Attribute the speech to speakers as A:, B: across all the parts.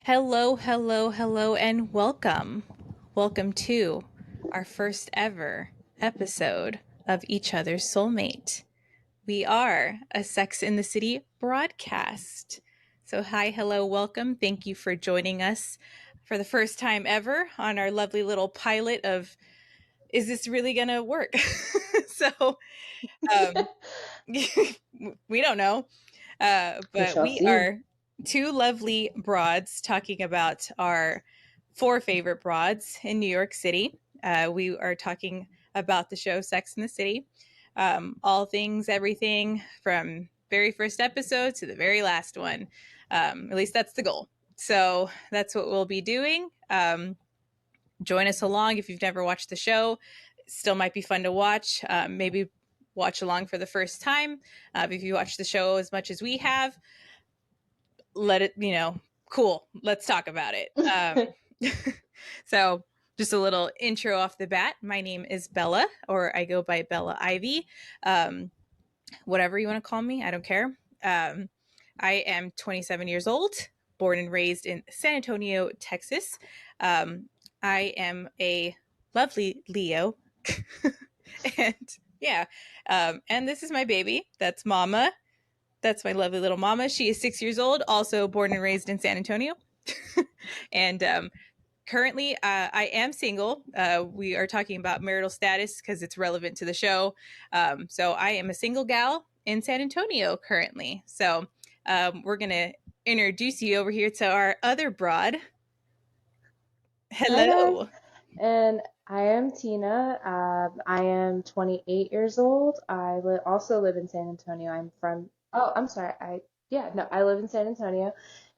A: Hello, hello, hello, and welcome. Welcome to our first ever episode of Each Other's Soulmate. We are a Sex in the City broadcast. So, hi, hello, welcome. Thank you for joining us for the first time ever on our lovely little pilot of is this really going to work? so, um, we don't know.
B: We
A: But
B: shall
A: we
B: see.
A: are two lovely broads talking about our four favorite broads in New York City. We are talking about the show Sex in the City. All things, everything from very first episode to the very last one. At least that's the goal. So that's what we'll be doing. Join us along if you've never watched the show. Still might be fun to watch. Maybe watch along for the first time. If you watch the show as much as we have, let it, cool. Let's talk about it. So, just a little intro off the bat. My name is Bella, or I go by Bella Ivy. Um, Whatever you want to call me, I don't care. I am 27 years old, born and raised in San Antonio, Texas. Um, I am a lovely Leo. and yeah, and this is my baby. That's Mama. That's my lovely little mama. She is 6 years old, also born and raised in San Antonio. and currently, I am single. We are talking about marital status because it's relevant to the show. So I am a single gal in San Antonio currently. So we're going to introduce you over here to our other broad.
B: Hi guys,
A: Hello.
B: and I am Tina. I am 28 years old. Also live in San Antonio. I'm sorry. Yeah, no, I live in San Antonio,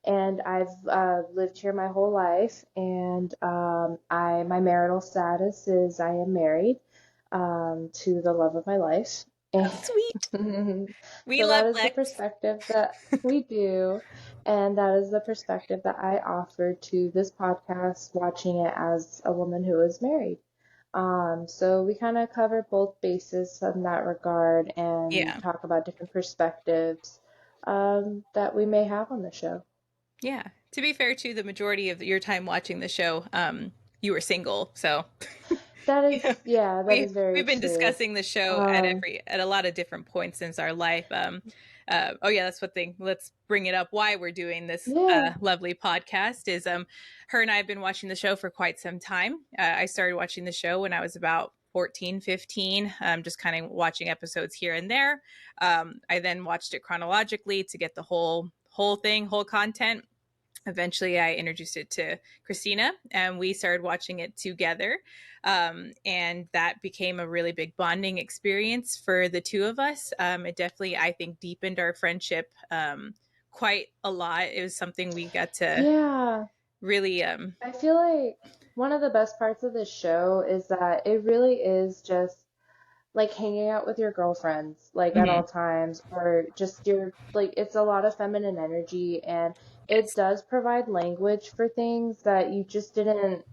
B: and I've lived here my whole life. And my marital status is I am married to the love of my life.
A: Oh, sweet. We
B: So
A: love
B: that is the
A: Lex.
B: perspective that we do. And that is the perspective that I offer to this podcast, watching it as a woman who is married. So we kind of cover both bases in that regard and
A: Yeah.
B: talk about different perspectives that we may have on the show.
A: Yeah. To be fair, to the majority of your time watching the show, you were single. So
B: That is very
A: we've been
B: true.
A: discussing the show
B: Um,
A: at a lot of different points since our life. Oh yeah, that's what thing. Let's bring it up. Why we're doing this
B: yeah.
A: lovely podcast is her and I have been watching the show for quite some time. I started watching the show when I was about 14, 15, just kind of watching episodes here and there. I then watched it chronologically to get the whole thing, whole content. Eventually I introduced it to Christina and we started watching it together. And that became a really big bonding experience for the two of us. It definitely, I think, deepened our friendship quite a lot. It was something we got to
B: Yeah.
A: really,
B: I feel like one of the best parts of this show is that it really is just like hanging out with your girlfriends, like at
A: mhm,
B: all times, or just it's a lot of feminine energy, and it
A: yes,
B: does provide language for things that you just didn't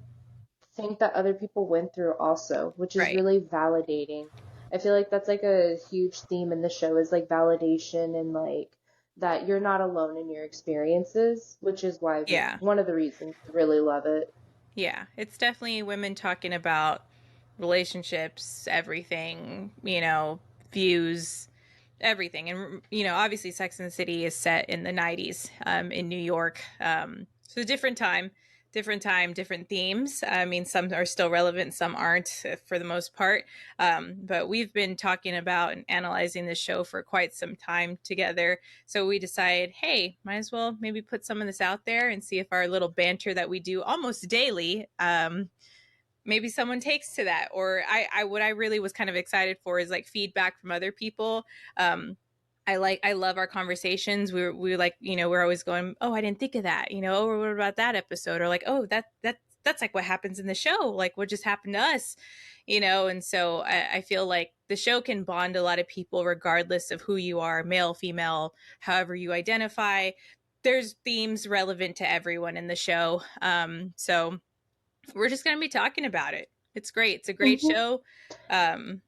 B: think that other people went through also, which is
A: right.
B: really validating. I feel like that's like a huge theme in the show is like validation and like that you're not alone in your experiences, which is
A: Yeah.
B: one of the reasons I really love it.
A: Yeah. It's definitely women talking about relationships, everything, views, everything. And, obviously Sex and the City is set in the 90s in New York. So different time, different themes. I mean, some are still relevant, some aren't for the most part. But we've been talking about and analyzing this show for quite some time together. So we decided, hey, might as well maybe put some of this out there and see if our little banter that we do almost daily maybe someone takes to that. Or I what I really was kind of excited for is like feedback from other people. I love our conversations. We were like, we're always going, oh, I didn't think of that, or what about that episode? Or like, oh, that's like what happens in the show, like what just happened to us, and so I feel like the show can bond a lot of people regardless of who you are, male, female, however you identify. There's themes relevant to everyone in the show. So we're just going to be talking about it. It's great. It's a great
B: Hmm.
A: show. Um,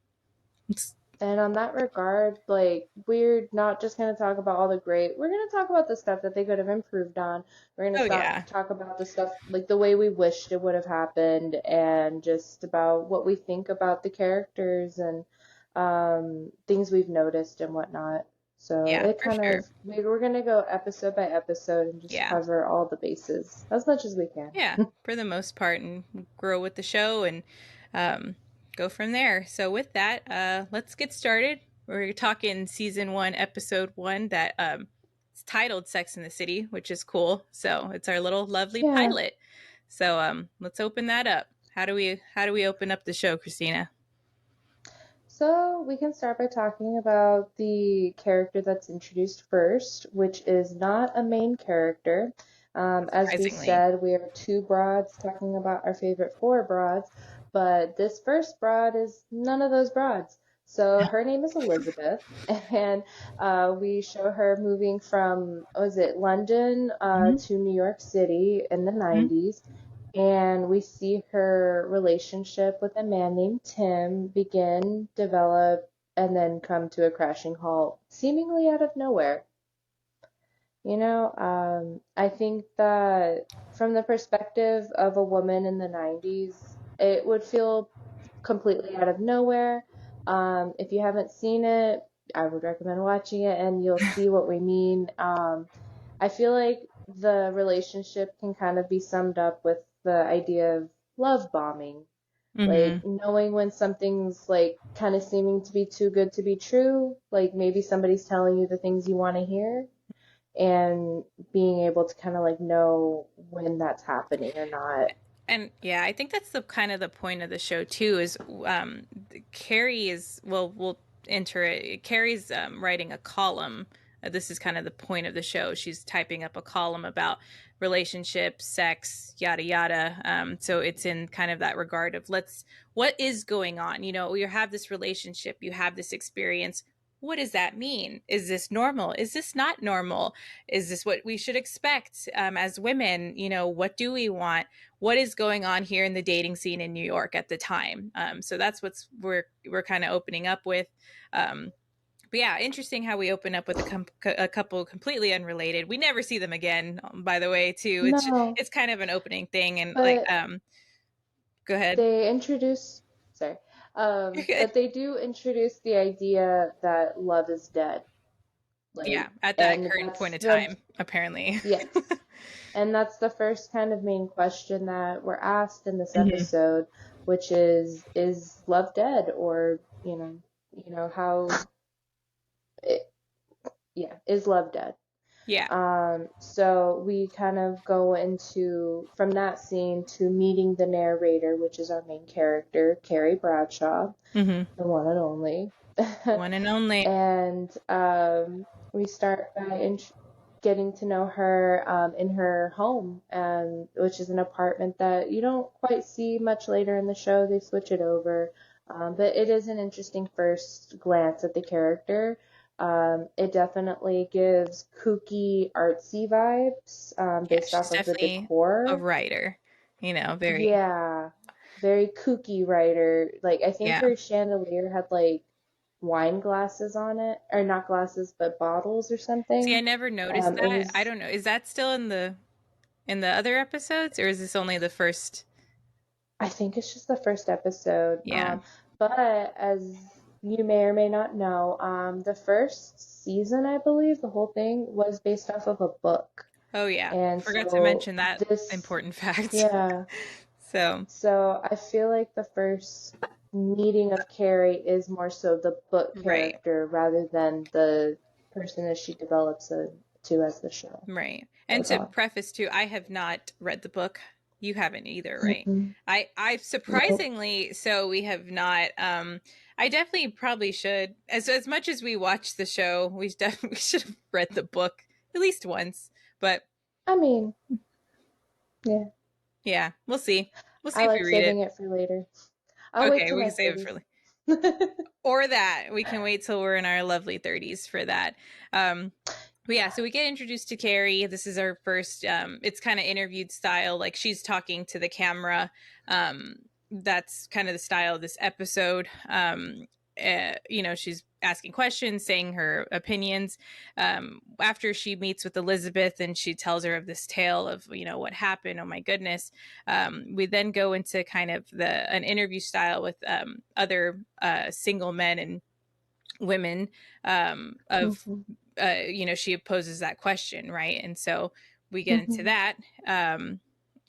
B: And on that regard, like, we're not just going to talk about all the great, we're going to talk about the stuff that they could have improved on. We're going to
A: Oh yeah.
B: talk about the stuff, like, the way we wished it would have happened, and just about what we think about the characters and things we've noticed and whatnot. So
A: Yeah,
B: it
A: for
B: kind
A: sure.
B: of, we're going to go episode by episode and just
A: Yeah.
B: cover all the bases as much as we can.
A: Yeah, for the most part, and grow with the show and um, go from there. So, with that, let's get started. We're talking season one, episode one that it's titled Sex in the City, which is cool. So, it's our little lovely
B: Yeah.
A: pilot. So, let's open that up. How do we open up the show, Christina?
B: So we can start by talking about the character that's introduced first, which is not a main character. As we
A: Surprisingly.
B: said, we are two broads talking about our favorite four broads, but this first broad is none of those broads. So her name is Elizabeth, and we show her moving from, was it London
A: Mm-hmm.
B: to New York City in the
A: Mm-hmm.
B: 90s, and we see her relationship with a man named Tim begin, develop, and then come to a crashing halt, seemingly out of nowhere. I think that from the perspective of a woman in the 90s, it would feel completely out of nowhere. If you haven't seen it, I would recommend watching it and you'll see what we mean. I feel like the relationship can kind of be summed up with the idea of love bombing.
A: Mm-hmm.
B: Like knowing when something's like kind of seeming to be too good to be true, like maybe somebody's telling you the things you want to hear, and being able to kind of like know when that's happening or not.
A: And yeah, I think that's the kind of the point of the show too. Is Carrie is well, we'll enter it. Carrie's writing a column. This is kind of the point of the show. She's typing up a column about relationships, sex, yada yada. So it's in kind of that regard of what is going on. You have this relationship, you have this experience. What does that mean? Is this normal? Is this not normal? Is this what we should expect as women? What do we want? What is going on here in the dating scene in New York at the time. So that's we're kind of opening up with. Um, but yeah, interesting how we open up with a couple completely unrelated. We never see them again, by the way. Too,
B: No,
A: it's kind of an opening thing, and like,
B: but
A: go ahead.
B: they introduce, sorry,
A: You're good.
B: but they do introduce the idea that love is dead.
A: Yeah,
B: Like,
A: at that
B: and
A: current point
B: that's
A: of
B: the,
A: time, apparently.
B: yes. And that's the first kind of main question that we're asked in this
A: Hmm.
B: episode, which is love dead? Or, how, it, yeah, is love dead?
A: Yeah.
B: So we kind of go into from that scene to meeting the narrator, which is our main character, Carrie Bradshaw,
A: Hmm.
B: the one and only.
A: One and only.
B: And we start by getting to know her in her home, which is an apartment that you don't quite see much later in the show. They switch it over. But it is an interesting first glance at the character. It definitely gives kooky, artsy vibes
A: Yeah,
B: based
A: she's
B: off of the
A: definitely a
B: decor.
A: writer. Very.
B: Yeah, very kooky writer. Like I think
A: Yeah.
B: her chandelier had like wine glasses on it, or not glasses, but bottles or
A: See, I
B: something.
A: never noticed
B: It
A: that. I
B: was,
A: don't know. Is that still in the other episodes, or is this only the first?
B: I think it's just the first episode.
A: Yeah.
B: But as you may or may not know, the first season, I believe, the whole thing was based off of a book.
A: Oh yeah.
B: And
A: Forgot to
B: so
A: mention that
B: this,
A: important fact.
B: yeah.
A: So,
B: So I feel like the first meeting of Carrie is more so the book
A: right.
B: character rather than the person that she develops to as the show
A: Right. And
B: goes
A: to
B: on.
A: preface too, I have not read the book. You haven't either, right?
B: Mm-mm.
A: I
B: Nope.
A: surprisingly so we have not. I definitely probably should. As much as we watch the show, we definitely should have read the book at least once. But
B: I mean, yeah,
A: yeah, we'll see. We'll see
B: I
A: if we
B: like
A: read it.
B: saving it for later. I'll wait
A: Okay,
B: till
A: we
B: my
A: can save it for
B: 30s.
A: or that. We can wait till we're in our lovely 30s for that. Um, but yeah, so we get introduced to Carrie. This is our first, it's kind of interviewed style, like she's talking to the camera. That's kind of the style of this episode. she's asking questions, saying her opinions. After she meets with Elizabeth and she tells her of this tale of, what happened. Oh my goodness. We then go into kind of an interview style with other single men and women of
B: Mhm.
A: she poses that question, right? And so we get into
B: Mhm.
A: that,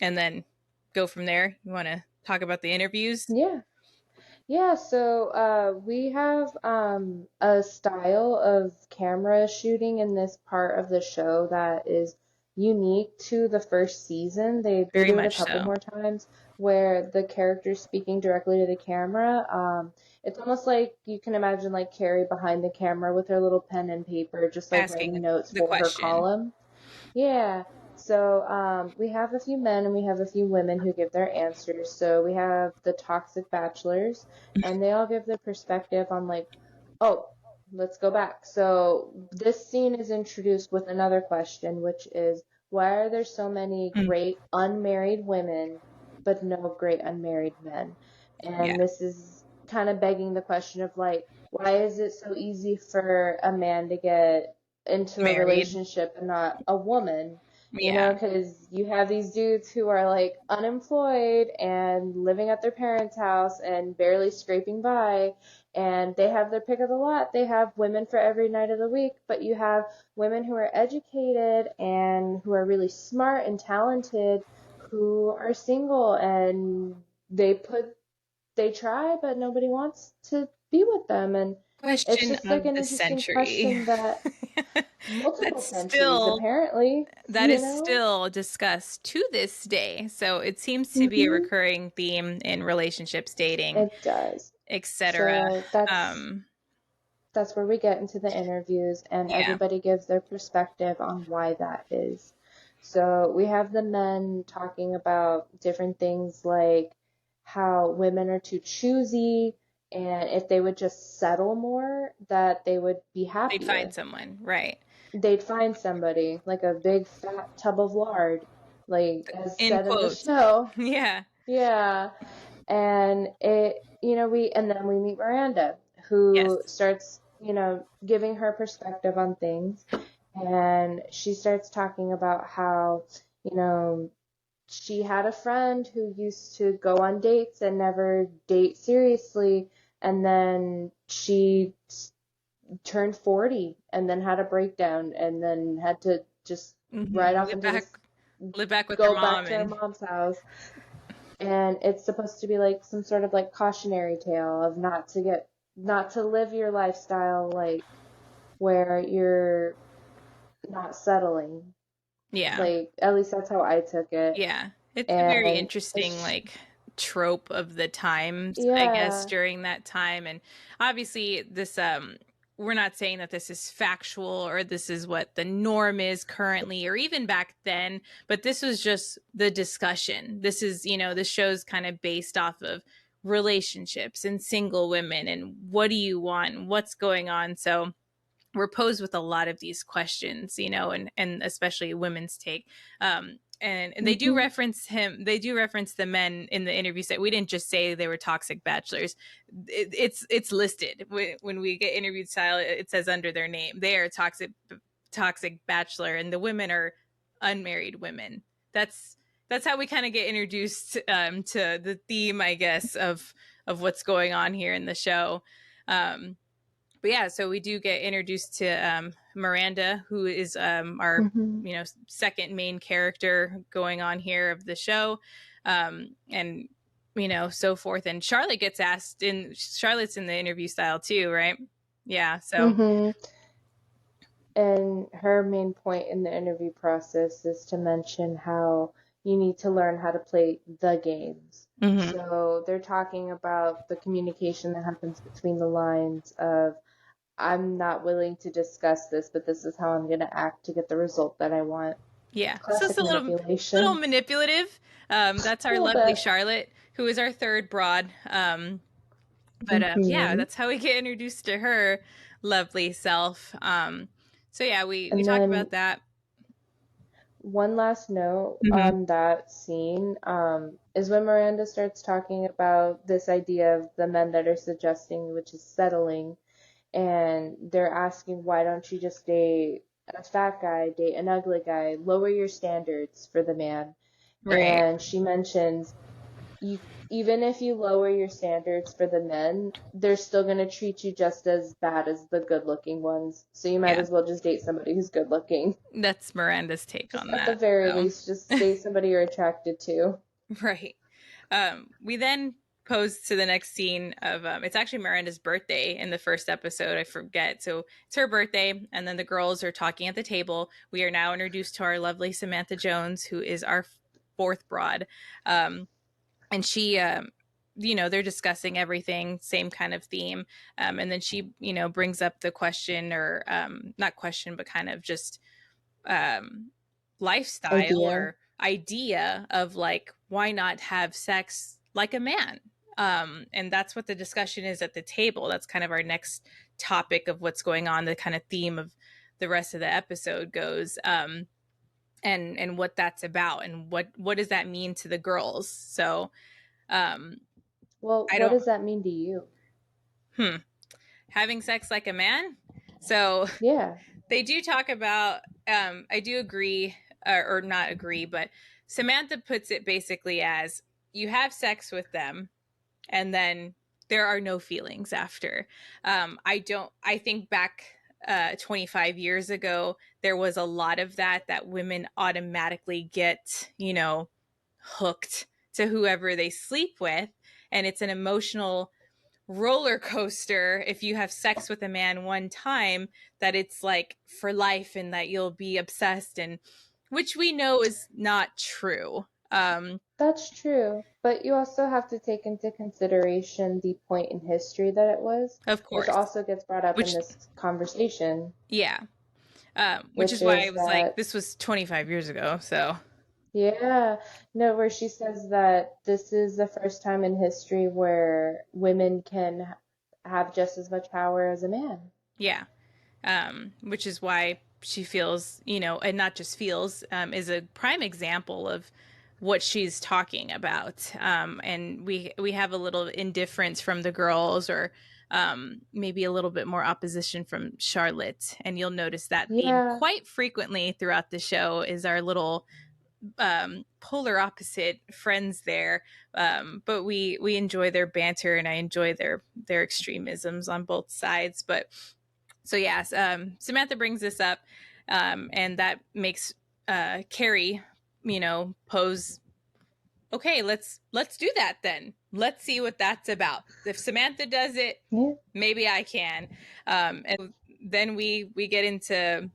A: and then go from there. You want to talk about the interviews?
B: Yeah. Yeah, so we have a style of camera shooting in this part of the show that is unique to the first season. They
A: Very
B: do it a
A: much
B: couple
A: so.
B: more times where the character's speaking directly to the camera. It's almost like you can imagine like Carrie behind the camera with her little pen and paper, just like
A: Asking
B: writing notes
A: the
B: for her
A: question.
B: column. Yeah. So we have a few men and we have a few women who give their answers. So we have the toxic bachelors, and they all give their perspective on like, oh, let's go back. So this scene is introduced with another question, which is why are there so many
A: Mm,
B: great unmarried women but no great unmarried men?
A: yeah.
B: And this is kind of begging the question of like, why is it so easy for a man to get into a
A: Married.
B: relationship and not a woman,
A: Yeah.
B: because you have these dudes who are like unemployed and living at their parents' house and barely scraping by, and they have their pick of the lot. They have women for every night of the week, but you have women who are educated and who are really smart and talented who are single and they try, but nobody wants to be with them. And it's
A: Question
B: just like
A: of
B: an
A: the
B: interesting
A: century.
B: question that multiple
A: that's
B: centuries
A: still
B: apparently,
A: that
B: you
A: is
B: know?
A: still discussed to this day. So it seems to be a
B: Hmm.
A: recurring theme in relationships, dating,
B: It does.
A: etc.
B: So that's
A: Um,
B: that's where we get into the interviews and
A: yeah,
B: everybody gives their perspective on why that is. So we have the men talking about different things like how women are too choosy and if they would just settle more that they would be
A: they'd find
B: happier.
A: someone, right?
B: They'd find somebody like a big fat tub of lard, like as
A: In
B: said in the
A: quotes.
B: show.
A: Yeah.
B: Yeah. And and then we meet Miranda,
A: Yes.
B: who starts, giving her perspective on things. And she starts talking about how, you know, she had a friend who used to go on dates and never date seriously. And then she turned 40 and then had a breakdown and then had to just ride off
A: Live
B: into
A: back,
B: this,
A: live back with her
B: go back
A: mom,
B: to her
A: and
B: mom's house. And it's supposed to be like some sort of like cautionary tale of not to live your lifestyle like where you're not settling.
A: yeah,
B: Like at least that's how I took it.
A: yeah. It's a very
B: And
A: interesting,
B: it's
A: like, trope of the times, I guess,
B: yeah.
A: during that time. And obviously, this we're not saying that this is factual or this is what the norm is currently or even back then, but this was just the discussion. This is, this show's kind of based off of relationships and single women and what do you want and what's going on. So we're posed with a lot of these questions, and especially women's take. And they do
B: Mhm.
A: reference him. They do reference the men in the interview. That we didn't just say they were toxic bachelors. It's listed when we get interviewed style. It says under their name they are toxic bachelor, and the women are unmarried women. That's that's how we kind of get introduced to the theme, I guess, of what's going on here in the show. Um, but yeah, so we do get introduced to Miranda, who is our
B: Mhm.
A: second main character going on here of the show, and so forth. And Charlotte's in the interview style too, right? Yeah. So
B: Mhm. And her main point in the interview process is to mention how you need to learn how to play the games.
A: mhm.
B: So they're talking about the communication that happens between the lines of, I'm not willing to discuss this, but this is how I'm going to act to get the result that I want.
A: Yeah, so it's
B: Classic
A: a little
B: manipulation.
A: manipulative. That's
B: A
A: our
B: little
A: lovely
B: bit.
A: Charlotte, who is our third broad. But yeah,
B: Hmm.
A: that's how we get introduced to her lovely self. So yeah, we
B: And
A: talk about
B: then
A: that.
B: one last note
A: Hmm.
B: on that scene. is when Miranda starts talking about this idea of the men that are suggesting, which is settling, and they're asking, why don't you just date a fat guy, date an ugly guy, lower your standards for the man.
A: Right.
B: And she mentions, you, even if you lower your standards for the men, they're still going to treat you just as bad as the good looking ones. So you might
A: Yeah.
B: as well just date somebody who's good looking.
A: That's Miranda's take
B: Just
A: on
B: at the
A: that.
B: very
A: So,
B: least, just date somebody you're attracted to.
A: right. We then pose to the next scene of it's actually Miranda's birthday in the first episode. I forget. So it's her birthday, and then the girls are talking at the table. We are now introduced to our lovely Samantha Jones, who is our fourth broad. Um, and she, they're discussing everything, same kind of theme. And then she, brings up the question, or not question, but kind of just um, lifestyle
B: Idea.
A: or idea of like, why not have sex like a man? And that's what the discussion is at the table. That's kind of our next topic of what's going on, the kind of theme of the rest of the episode goes. And what that's about, and what does that mean to the girls? So um,
B: Well,
A: I
B: what
A: don't.
B: does that mean to you?
A: Hmm. Having sex like a man. So
B: Yeah.
A: they do talk about. I do agree, or not agree, but Samantha puts it basically as you have sex with them, and then there are no feelings after. I don't. I think back 25 years ago, there was a lot of that women automatically get, hooked to whoever they sleep with, and it's an emotional roller coaster if you have sex with a man one time, that it's like for life and that you'll be obsessed, and which we know is not true.
B: That's true, but you also have to take into consideration the point in history that it was,
A: Of
B: which
A: course.
B: also gets brought up in
A: Which,
B: this conversation,
A: yeah. Which
B: which
A: is why I
B: is
A: was like,
B: that,
A: this was 25 years ago, so
B: yeah, no, where she says that this is the first time in history where women can have just as much power as a man.
A: yeah. Which is why she feels, and not just feels, is a prime example of what she's talking about. And we have a little indifference from the girls, or maybe a little bit more opposition from Charlotte. And you'll notice that theme
B: Yeah,
A: quite frequently throughout the show, is our little polar opposite friends there. But we enjoy their banter, and I enjoy their extremisms on both sides. But so yes, Samantha brings this up, and that makes Carrie, pose. Okay, let's do that then. Let's see what that's about. If Samantha does it,
B: yeah.
A: maybe I can. And then we get into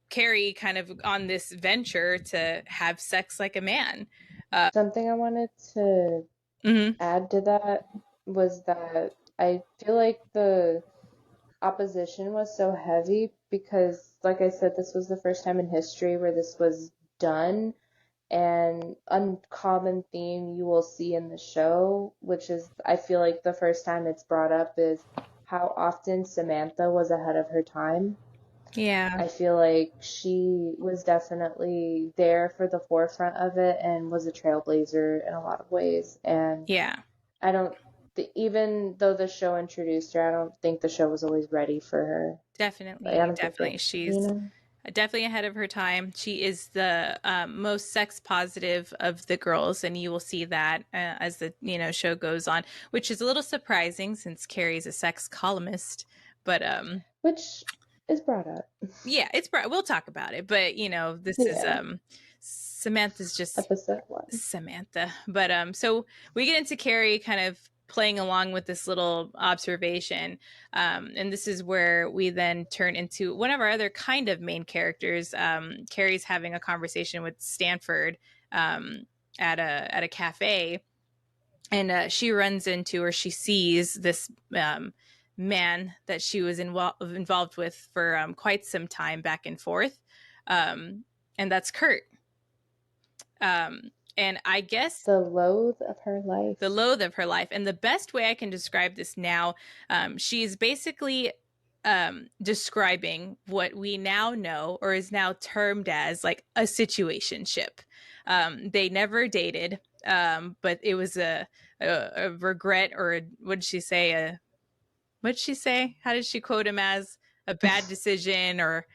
A: Carrie kind of on this venture to have sex like a man.
B: Something I wanted to
A: Mm-hmm.
B: add to that was that I feel like the opposition was so heavy because, like I said, this was the first time in history where this was done. And uncommon theme you will see in the show, which is, I feel like the first time it's brought up, is how often Samantha was ahead of her time.
A: Yeah,
B: I feel like she was definitely there for the forefront of it and was a trailblazer in a lot of ways. And
A: yeah,
B: I don't, even though the show introduced her, I don't think the show was always ready for her. Like, I
A: definitely,
B: don't think
A: definitely.
B: it, you
A: She's
B: know?
A: definitely ahead of her time. She is the most sex positive of the girls, and you will see that as the show goes on, which is a little surprising since Carrie's a sex columnist. But
B: Which is brought up.
A: yeah, we'll talk about it. But this is
B: Yeah,
A: Samantha's just
B: episode one.
A: Samantha. But so we get into Carrie kind of playing along with this little observation. And this is where we then turn into one of our other kind of main characters. Carrie's having a conversation with Stanford um, at a cafe, and she runs into, or she sees this man that she was involved with for quite some time, back and forth. Um, and that's Kurt. And I guess
B: The loathe of her
A: the
B: life.
A: loathe of her life. And the best way I can describe this now, she is basically describing what we now know, or is now termed as like a situationship. They never dated. but it was a regret, or what did she say? What did she say? How did she quote him as a bad decision or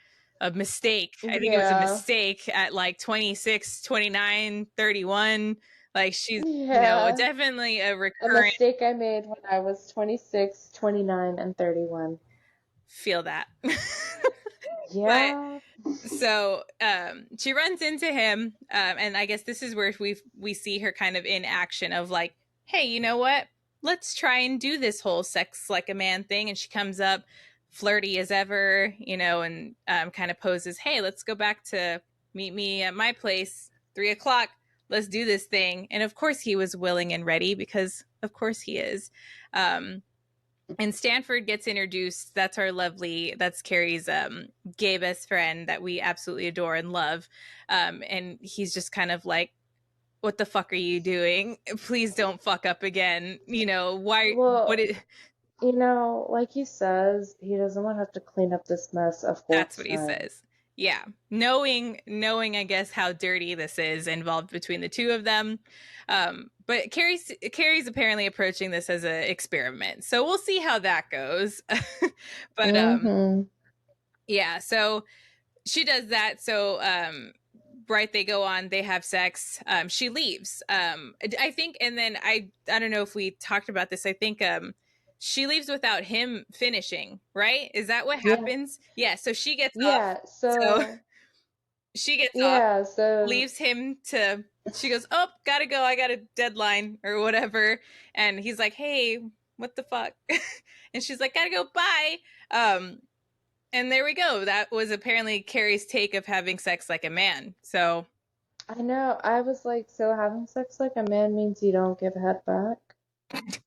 A: a mistake? I think it was a
B: Yeah.
A: mistake at like 26, 29, 31. Like she's,
B: Yeah.
A: definitely a
B: A
A: recurrent.
B: mistake I made when I was 26, 29, and 31.
A: Feel that. But
B: Yeah.
A: so she runs into him, and I guess this is where we see her kind of in action of like, hey, you know what, let's try and do this whole sex like a man thing. And she comes up flirty as ever, and kind of poses, hey, let's go back to meet me at my place 3 o'clock, let's do this thing. And of course he was willing and ready, because of course he is. And Stanford gets introduced. That's Carrie's gay best friend that we absolutely adore and love. And he's just kind of like, what the fuck are you doing? Please don't fuck up again. Why? What
B: Well,
A: it?
B: like he says, he doesn't want to have to clean up this mess a
A: That's
B: fourth
A: what he
B: time.
A: says. Yeah, knowing, I guess, how dirty this is involved between the two of them. But Carrie's apparently approaching this as an experiment, so we'll see how that goes. But
B: Mm-hmm.
A: yeah, so she does that. So right, they go on, they have sex. She leaves, I think. And then I don't know if we talked about this. I think she leaves without him finishing, right? Is that what
B: Yeah.
A: happens? Yeah, so she gets off.
B: Yeah.
A: So
B: So,
A: she gets off,
B: yeah. So,
A: leaves him to, she goes, oh, gotta go, I got a deadline or whatever. And he's like, hey, what the fuck? And she's like, gotta go, bye. um and there we go. That was apparently Carrie's take of having sex like a man. So,
B: I know, I was like, so having sex like a man means you don't give head back?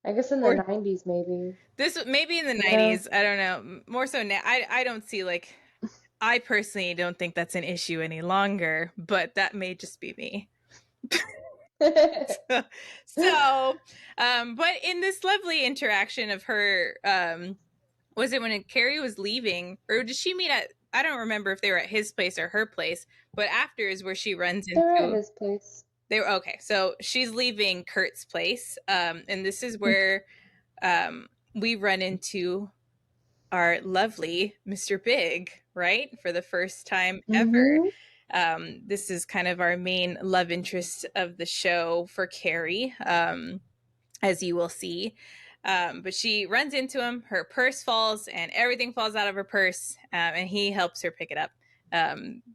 B: I guess in the
A: or
B: 90s, maybe.
A: this maybe in the
B: You know?
A: 90s, I don't know. More so now, I don't see, like, I personally don't think that's an issue any longer, but that may just be me. So, but in this lovely interaction of her, was it when Carrie was leaving, or did she meet at? I don't remember if they were at his place or her place, but after is where she runs
B: They're at
A: into.
B: his place.
A: They were okay. So she's leaving Kurt's place, and this is where we run into our lovely Mr. Big, right, for the first time ever.
B: Mm-hmm.
A: This is kind of our main love interest of the show for Carrie, as you will see. But she runs into him. Her purse falls, and everything falls out of her purse, and he helps her pick it up.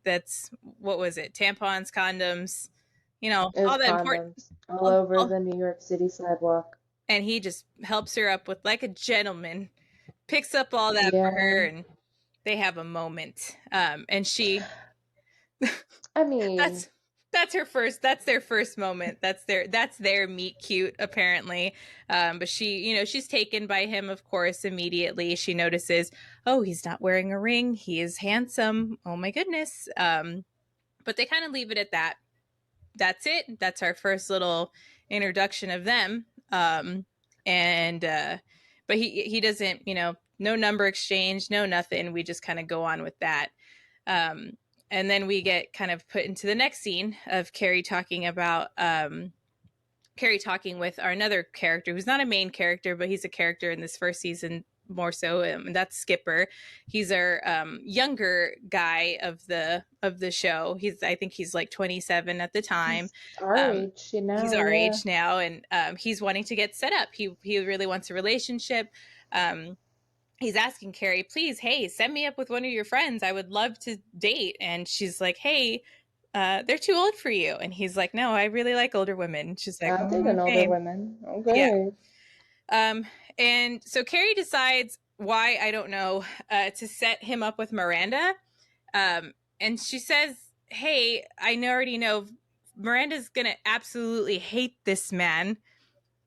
A: That's, what was it? Tampons, condoms,
B: It was
A: all the important.
B: condoms all over
A: All,
B: the New York City sidewalk.
A: and he just helps her up with, like a gentleman, picks up all that for her,
B: Yeah.
A: and they have a moment. And she,
B: I mean,
A: that's that's their first moment. That's their meet cute, apparently. But she's taken by him, of course. Immediately she notices, oh, he's not wearing a ring, he is handsome, oh my goodness. But they kind of leave it at that. That's it. That's our first little introduction of them. And But he doesn't, no number exchange, no nothing. We just kind of go on with that. Um, and then we get kind of put into the next scene of Carrie talking with our another character who's not a main character, but he's a character in this first season more so, and that's Skipper. He's our younger guy of the show. I think he's like 27 at the time.
B: he's our
A: Um,
B: age,
A: he's our
B: yeah.
A: age now, and he's wanting to get set up. He really wants a relationship. He's asking Carrie, please, hey, set me up with one of your friends. I would love to date. And she's like, hey, they're too old for you. And he's like, no, I really like older women. She's like,
B: I'll date
A: "Mm,
B: an older
A: okay,
B: woman.
A: yeah."
B: Okay.
A: Um, and so Carrie decides, why I don't know, to set him up with Miranda. And she says, hey, I already know Miranda's gonna absolutely hate this man.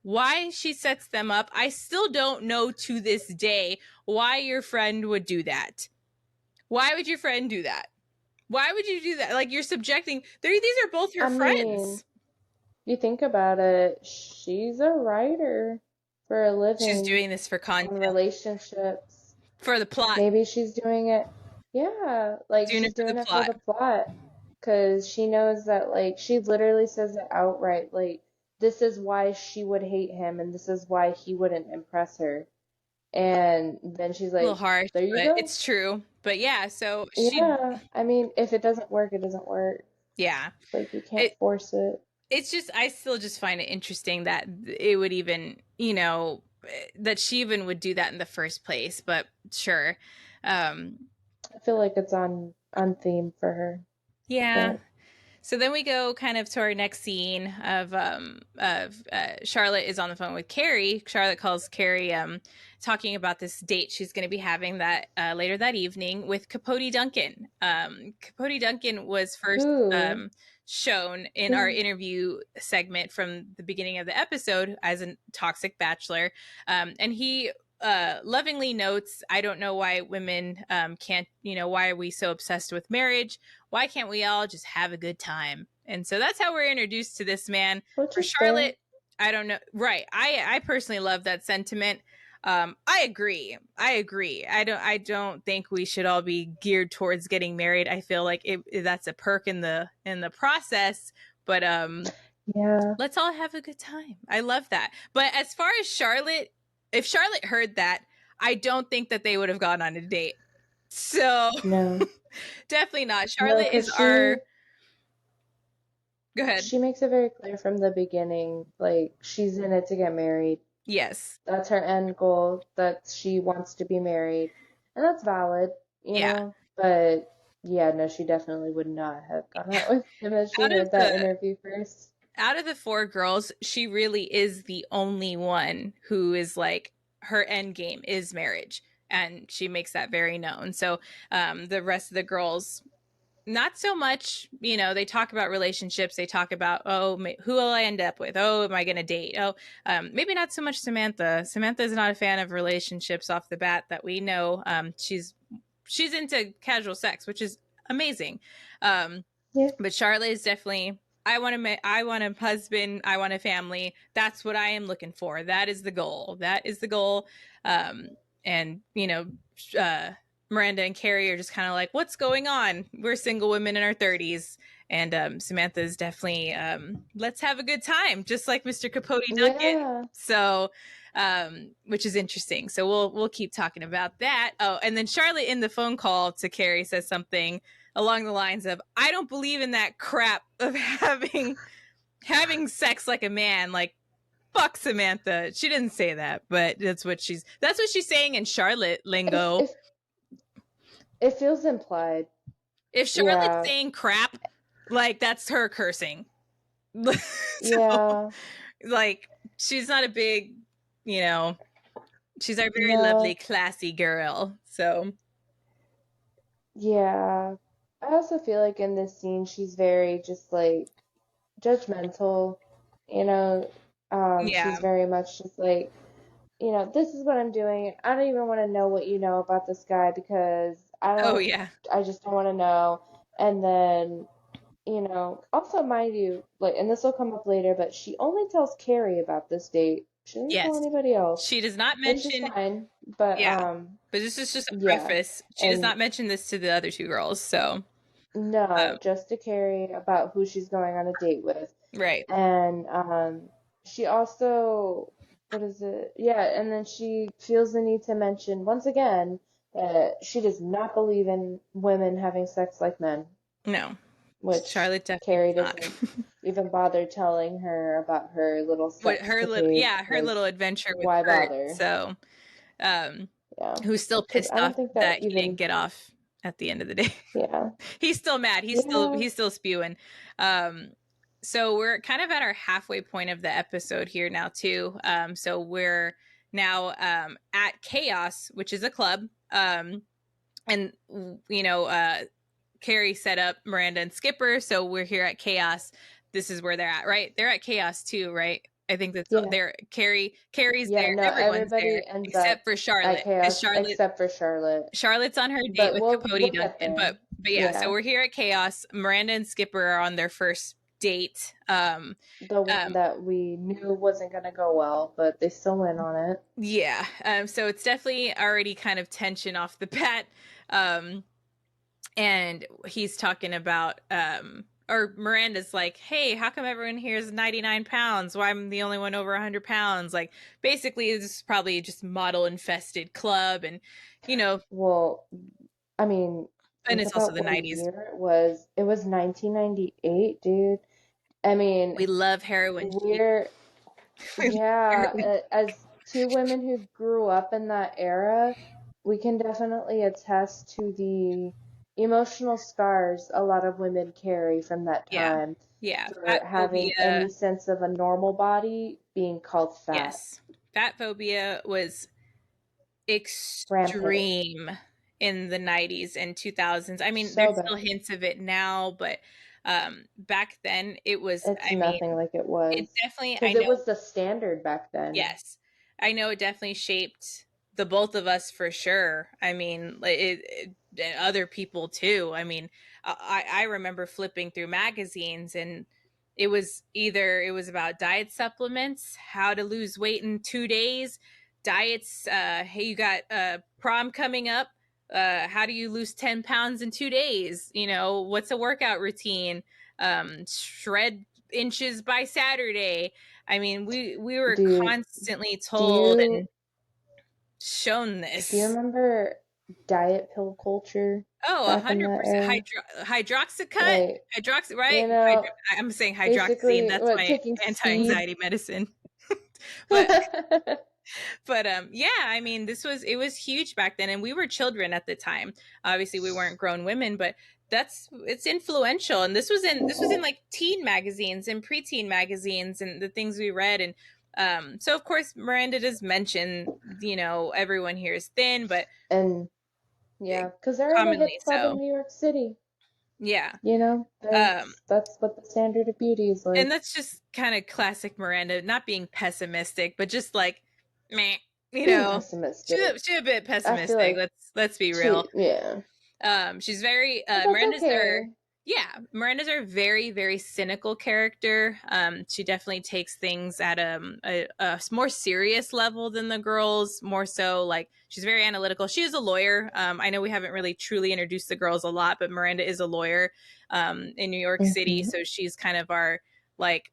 A: Why she sets them up, I still don't know to this day why your friend would do that. Why would your friend do that? Why would you do that? Like, you're subjecting. These are both her
B: I mean,
A: friends.
B: you think about it, she's a writer for a
A: She's
B: living
A: doing this for content,
B: on relationships.
A: for the plot,
B: Maybe she's doing it, yeah, like
A: doing it
B: she's
A: for
B: doing
A: the
B: it for
A: plot.
B: the plot. Because she knows that, like, she literally says it outright, like, this is why she would hate him and this is why he wouldn't impress her. And then she's
A: A little
B: like,
A: harsh,
B: there you
A: but
B: go.
A: it's true. But yeah, so she,
B: Yeah, I mean, if it doesn't work, it doesn't work.
A: yeah,
B: Like you can't
A: it
B: force it.
A: it's just I still just find it interesting that it would even, that she even would do that in the first place. But sure, um,
B: I feel like it's on theme for her.
A: yeah.
B: But
A: So then we go kind of to our next scene of Charlotte is on the phone with Carrie. Charlotte calls Carrie, talking about this date she's going to be having that later that evening with Capote Duncan. Capote Duncan was first
B: who?
A: shown in our interview segment from the beginning of the episode as a toxic bachelor, and he lovingly notes, I don't know why women can't, why are we so obsessed with marriage? Why can't we all just have a good time? And so that's how we're introduced to this man.
B: Which
A: For
B: is fair.
A: Charlotte, I don't know. Right. I personally love that sentiment. I agree. I agree. I don't think we should all be geared towards getting married. I feel like that's a perk in the process, but
B: Yeah,
A: let's all have a good time. I love that. But as far as Charlotte, if Charlotte heard that, I don't think that they would have gone on a date. So
B: no.
A: definitely not.
B: No,
A: Charlotte
B: because
A: is
B: she
A: our. Go ahead.
B: she makes it very clear from the beginning, like she's in it to get married.
A: Yes.
B: That's her end goal, that she wants to be married. And that's valid, you
A: Yeah.
B: know? But yeah, no, she definitely would not have gone out with him if she
A: Out of
B: heard that
A: the
B: interview first.
A: out of the four girls, she really is the only one who is like her end game is marriage, and she makes that very known. So the rest of the girls, not so much. They talk about relationships. They talk about, oh, who will I end up with? Oh, am I going to date? Oh, maybe not so much Samantha. Samantha is not a fan of relationships off the bat that we know. She's into casual sex, which is amazing. Um,
B: Yeah,
A: but Charlotte is definitely, I want a husband, I want a family. That's what I am looking for. That is the goal. That is the goal. Um, and uh, Miranda and Carrie are just kind of like, what's going on? We're single women in our 30s. And Samantha is definitely, let's have a good time, just like Mr. Capote Duncan.
B: yeah.
A: So, which is interesting. So we'll keep talking about that. Oh, and then Charlotte in the phone call to Carrie says something along the lines of, I don't believe in that crap of having sex like a man. Like, fuck Samantha. She didn't say that, but that's what she's saying in Charlotte
B: If
A: lingo.
B: if it feels implied.
A: If Charlotte's
B: Yeah,
A: saying crap, like, that's her cursing. So,
B: yeah.
A: like, she's not a big, you know, she's our very lovely,
B: No,
A: classy girl. So
B: yeah. I also feel like in this scene she's very just like judgmental, you know. She's
A: yeah.
B: very much just like, this is what I'm doing. I don't even want to know what you know about this guy because
A: Oh yeah.
B: I just don't want to know. And then, also mind you, like, and this will come up later, but she only tells Carrie about this date. She doesn't tell
A: Yes.
B: anybody else,
A: She does not
B: which is
A: mention.
B: fine. But,
A: Yeah. But this is just a
B: yeah.
A: preface. She does
B: And
A: not mention this to the other two girls. So,
B: no,
A: um,
B: just to Carrie about who she's going on a date with.
A: right.
B: And she also, what is it? Yeah, and then she feels the need to mention once again that she does not believe in women having sex like men,
A: No,
B: which
A: Charlotte definitely
B: Carrie
A: does not.
B: doesn't even bother telling her about her little
A: What her little,
B: sexcapade
A: yeah, her little
B: because
A: adventure with
B: why
A: Kurt.
B: bother?
A: So, um,
B: Yeah,
A: who's still
B: because
A: pissed
B: I
A: off
B: don't think that
A: that he didn't
B: even,
A: get off at the end of the day.
B: yeah,
A: He's still mad. He's still
B: yeah,
A: he's still spewing. Um, so we're kind of at our halfway point of the episode here now too. So we're now at Chaos, which is a club. And Carrie set up Miranda and Skipper, so we're here at Chaos. This is where they're at, right? They're at Chaos too, right? I think that's
B: yeah,
A: there. Carrie's
B: yeah.
A: there.
B: No,
A: Everyone's there
B: everybody ends
A: except
B: up
A: for
B: at
A: Charlotte, because
B: chaos except for Charlotte.
A: Charlotte's on her date
B: But
A: with
B: we'll
A: Capote
B: get
A: Duncan.
B: there.
A: But yeah, so
B: Yeah.
A: we're here at Chaos. Miranda and Skipper are on their first date.
B: The one
A: Um,
B: that we knew wasn't gonna go well, but they still went on it.
A: yeah. So it's definitely already kind of tension off the bat. Um, and he's talking about or Miranda's like, hey, how come everyone here is 99 pounds? Why I'm the only one over 100 pounds? Like, basically, this is probably just model infested club. And, you know,
B: Well, I mean,
A: and
B: think
A: it's also
B: about
A: the
B: what
A: 90s.
B: year it was. It was 1998, dude. I mean,
A: We love heroin chic.
B: we're,
A: We love
B: yeah,
A: heroin.
B: as two women who grew up in that era, we can definitely attest to the emotional scars a lot of women carry from that
A: Yeah.
B: time
A: Yeah.
B: for
A: Fat
B: having
A: phobia.
B: any sense of a normal body being called fat.
A: Yes. Fat phobia was
B: Rampant.
A: extreme in the 90s and 2000s. I mean,
B: So
A: there's still
B: bad.
A: hints of it now, but back then it was,
B: It's
A: I mean,
B: nothing like it
A: it
B: was.
A: definitely, I
B: Because it
A: know,
B: was the standard back then.
A: yes, I know it definitely shaped the both of us for sure. I mean, and other people too. I mean, I remember flipping through magazines, and it was about diet supplements, how to lose weight in 2 days, diets. Hey, you got prom coming up. How do you lose 10 pounds in 2 days? You know, what's a workout routine? Shred inches by Saturday. I mean, we were
B: Dude,
A: constantly
B: do
A: told
B: you
A: and shown
B: do you
A: this.
B: remember diet pill culture
A: Oh,
B: back in that
A: 100%
B: era?
A: hydroxycut,
B: Like,
A: right?
B: you know,
A: I'm saying hydroxyzine.
B: basically
A: That's
B: what
A: my
B: taking seeds.
A: anti-anxiety medicine. but yeah, I mean, it was huge back then, and we were children at the time. Obviously, we weren't grown women, but it's influential. And this was in like teen magazines and preteen magazines and the things we read. And so of course Miranda does mention, you know, everyone here is thin, but
B: And yeah, because they're at a
A: commonly
B: hip club in
A: so.
B: New York City.
A: Yeah.
B: You know,
A: Um,
B: that's what the standard of beauty is
A: and
B: like.
A: that's just kind of classic Miranda, not being pessimistic, but just like, meh, you
B: Being
A: know,
B: pessimistic.
A: she a bit
B: I feel
A: pessimistic.
B: like
A: Let's be real.
B: too, yeah.
A: She's very
B: But that's
A: Miranda's our
B: okay.
A: yeah, Miranda's our very very cynical character. She definitely takes things at a more serious level than the girls. More so, like she's very analytical. She is a lawyer. I know we haven't really truly introduced the girls a lot, but Miranda is a lawyer in New York City,
B: Hmm.
A: so she's kind of our like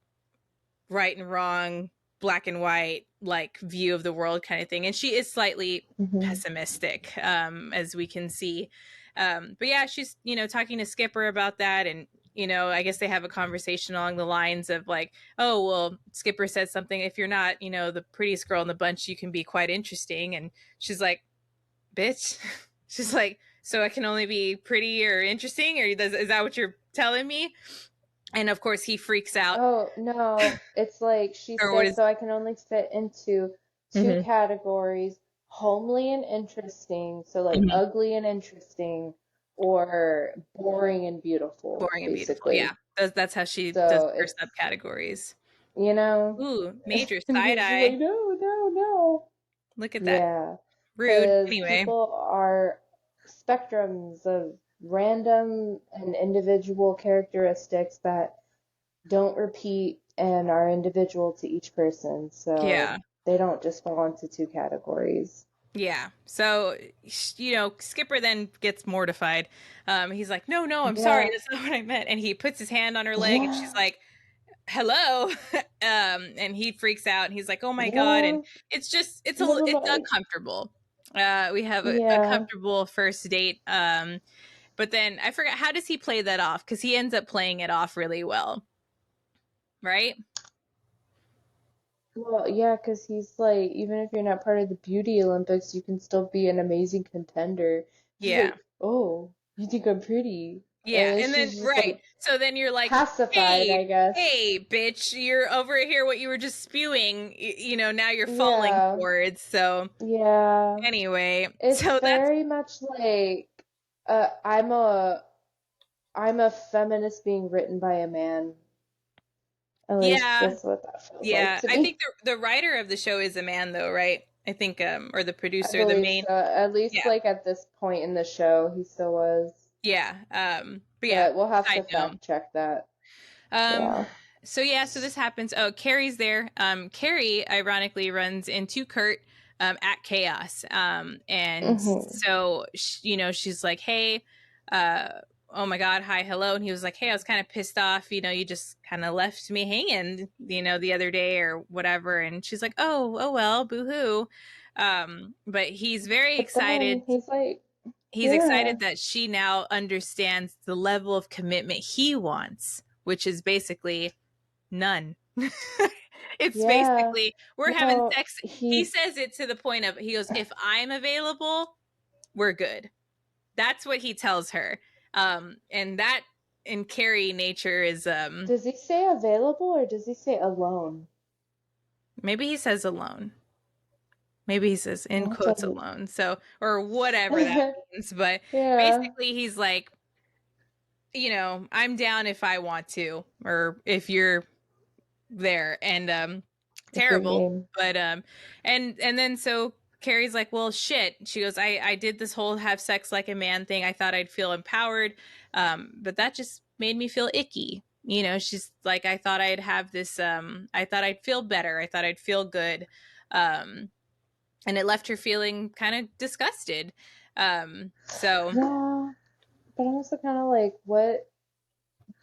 A: right and wrong, black and white, like view of the world kind of thing. And she is slightly
B: Hmm.
A: pessimistic, as we can see. But yeah, she's, you know, talking to Skipper about that. And, you know, I guess they have a conversation along the lines of like, oh, well, Skipper said something. If you're not, you know, the prettiest girl in the bunch, you can be quite interesting. And she's like, bitch. She's like, so I can only be pretty or interesting? Or is that what you're telling me? And of course, he freaks out.
B: Oh, no. It's like she
A: Or what
B: says,
A: is.
B: so I can only fit into two
A: Mhm,
B: categories, homely and interesting, so like
A: mhm.
B: ugly and interesting, or boring and beautiful,
A: Boring and beautiful. Yeah,
B: basically.
A: that's how she does
B: So
A: her
B: it's,
A: subcategories.
B: you know,
A: Ooh, major
B: and
A: side
B: she's like,
A: eye.
B: no, no, no.
A: Look at that.
B: Yeah,
A: Rude.
B: because
A: Anyway,
B: people are spectrums of random and individual characteristics that don't repeat and are individual to each person. So
A: yeah,
B: they don't just fall into two categories.
A: yeah. So, you know, Skipper then gets mortified. He's like, "No, no, I'm sorry.
B: Yeah,
A: That's not what I meant." And he puts his hand on her leg, and she's
B: yeah,
A: like, "Hello," and he freaks out, and he's like, "Oh my god!" And
B: yeah. Never
A: it's
B: mind.
A: uncomfortable. We have a
B: Yeah.
A: comfortable first date. But then I forgot, how does he play that off? Because he ends up playing it off really well, right?
B: Well, yeah, because he's like, even if you're not part of the beauty Olympics, you can still be an amazing contender. She's
A: Yeah.
B: like, oh, you think I'm pretty?
A: Yeah.
B: And then
A: And then,
B: she's just
A: right.
B: like
A: So then you're like,
B: pacified, I guess.
A: hey, bitch, you're over here, what you were just spewing, you know, now you're falling
B: Yeah,
A: for it. So
B: yeah.
A: anyway,
B: It's
A: so that's,
B: very much like uh, I'm a I'm a feminist being written by a man. At least
A: yeah,
B: that's what that feels like
A: yeah.
B: to
A: I think
B: me.
A: the writer of the show is a man, though, right? I think, or the
B: I
A: producer, the
B: believe
A: main,
B: so. At least
A: yeah,
B: like at this point in the show, he still was.
A: yeah. But yeah,
B: But we'll have
A: side
B: to
A: note.
B: fact check that.
A: Um,
B: Yeah.
A: so yeah, so this happens. Oh, Carrie's there. Carrie ironically runs into Kurt at Chaos. And
B: Hmm.
A: so you know, she's like, "Hey, uh, oh my God, hi, hello. And he was like, hey, I was kind of pissed off. You just kind of left me hanging, the other day or whatever. And she's like, oh well, boo hoo. But he's very
B: But
A: excited.
B: then he's like,
A: He's
B: yeah,
A: excited that she now understands the level of commitment he wants, which is basically none. It's
B: yeah.
A: basically, we're having
B: No,
A: sex. He
B: he
A: says it to the point of, he goes, if I'm available, we're good. That's what he tells her. And that in Carrie nature is
B: does he say available or does he say alone?
A: maybe he says alone. Maybe he says in
B: That
A: quotes
B: doesn't.
A: alone. So or whatever that means. But
B: Yeah,
A: basically he's like, I'm down if I want to, or if you're there. And
B: if you're
A: terrible.
B: game.
A: But and then so Carrie's like, well shit. She goes, I did this whole have sex like a man thing. I thought I'd feel empowered. But that just made me feel icky. She's like, I thought I'd have this I thought I'd feel better. I thought I'd feel good. Um and it left her feeling kind of disgusted. So
B: Yeah, but I'm also kind of like, what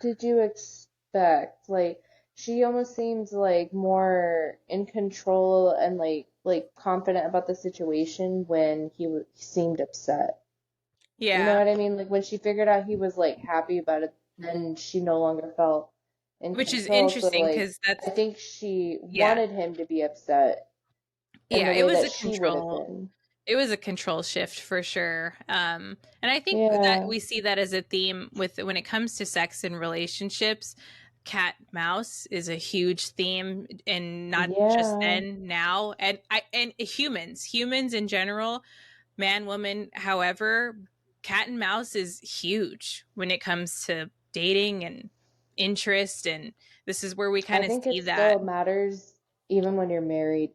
B: did you expect? Like, she almost seems like more in control and like confident about the situation when he seemed upset. You know
A: yeah,
B: what I mean? Like when she figured out he was like happy about it, then she no longer felt in
A: which is
B: control. So
A: interesting
B: like
A: because that's
B: I think she
A: yeah,
B: wanted him to be upset in
A: yeah,
B: the
A: it
B: way
A: was
B: that
A: a
B: she would have
A: control.
B: been.
A: It was a control shift for sure. And I think that
B: Yeah,
A: we see that as a theme with when it comes to sex and relationships. Cat mouse is a huge theme, and not just
B: yeah.
A: then, now, and humans in general, man, woman, however, cat and mouse is huge when it comes to dating and interest, and this is where we
B: I
A: kind of
B: think
A: see
B: it
A: that.
B: still matters even when you're married.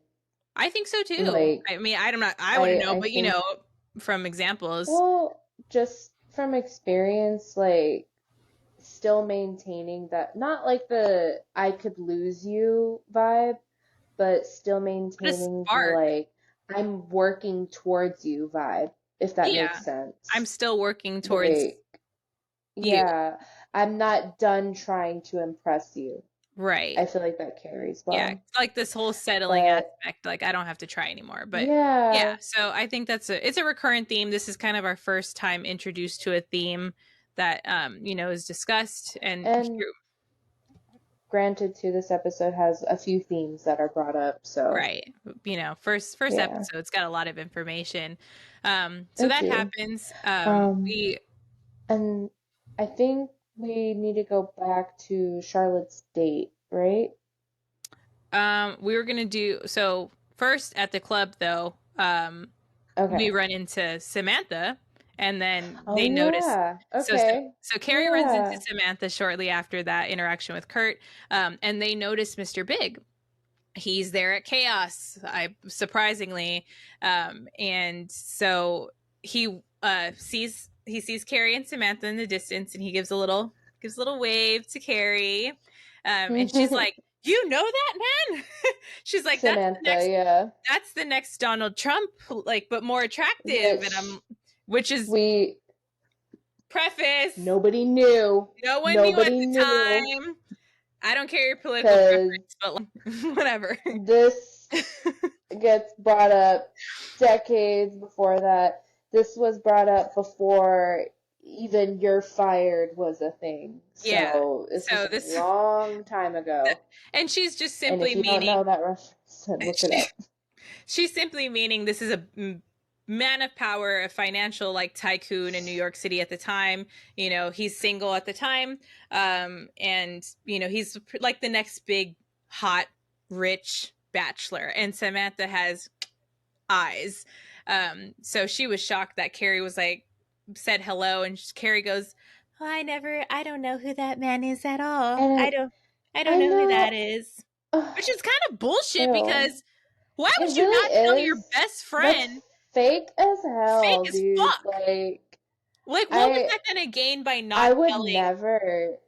A: I think so too.
B: Like
A: I mean, I'm not. I wouldn't
B: I
A: know,
B: I
A: but
B: think
A: from examples,
B: well, just from experience, like still maintaining that not like the I could lose you vibe, but still
A: but a
B: maintaining the
A: spark.
B: like I'm working towards you vibe, if that makes
A: Yeah, I'm
B: sense.
A: still working towards
B: Like,
A: you.
B: yeah, I'm not done trying to impress you.
A: Right.
B: I feel like that carries
A: Yeah,
B: well.
A: it's like this whole settling
B: But
A: aspect. Like I don't have to try anymore. But yeah,
B: yeah,
A: so I think it's a recurrent theme. This is kind of our first time introduced to a theme that is discussed and
B: and
A: here,
B: granted too, this episode has a few themes that are brought up, so
A: right. First
B: yeah,
A: episode's got a lot of information. So
B: it
A: that
B: do.
A: happens.
B: Um,
A: We
B: and I think we need to go back to Charlotte's date, right?
A: we were gonna do so first at the club though. We
B: Okay.
A: run into Samantha, and then
B: Oh
A: they notice.
B: yeah.
A: So, so,
B: Okay.
A: so Carrie runs into
B: Yeah.
A: Samantha shortly after that interaction with Kurt, and they notice Mr. Big. He's there at Chaos, I surprisingly, and so he sees Carrie and Samantha in the distance, and he gives a little wave to Carrie, and she's like, "You know that man?" She's like, "That's the
B: Samantha,
A: next
B: yeah.
A: that's the next Donald Trump, like, but more attractive." And
B: Which
A: which is
B: we
A: preface.
B: nobody knew.
A: No one knew at
B: Nobody
A: the
B: knew
A: time. I don't care your political
B: because
A: preference, but like, whatever.
B: this gets brought up decades before that. This was brought up before even "you're fired" was a thing.
A: Yeah.
B: So this was
A: So
B: a
A: this,
B: long time ago.
A: and she's just
B: And
A: simply
B: if you don't
A: meaning
B: know that reference, then look it
A: she,
B: up.
A: she's simply meaning this is a man of power, a financial like tycoon in New York City at the time. He's single at the time, and he's like the next big hot rich bachelor, and Samantha has eyes. So she was shocked that Carrie was like said hello, and Carrie goes, oh, I don't know who that man is at all.
B: And
A: I don't
B: I
A: know who that
B: know,
A: is.
B: ugh,
A: Which is kind of bullshit
B: ew.
A: because why
B: It
A: would you
B: really
A: not tell your
B: is.
A: best
B: That's
A: friend
B: fake as
A: fake
B: hell,
A: as
B: dude.
A: fuck?
B: Like,
A: Like, what was
B: I
A: that gonna gain by not
B: I would
A: telling?
B: never.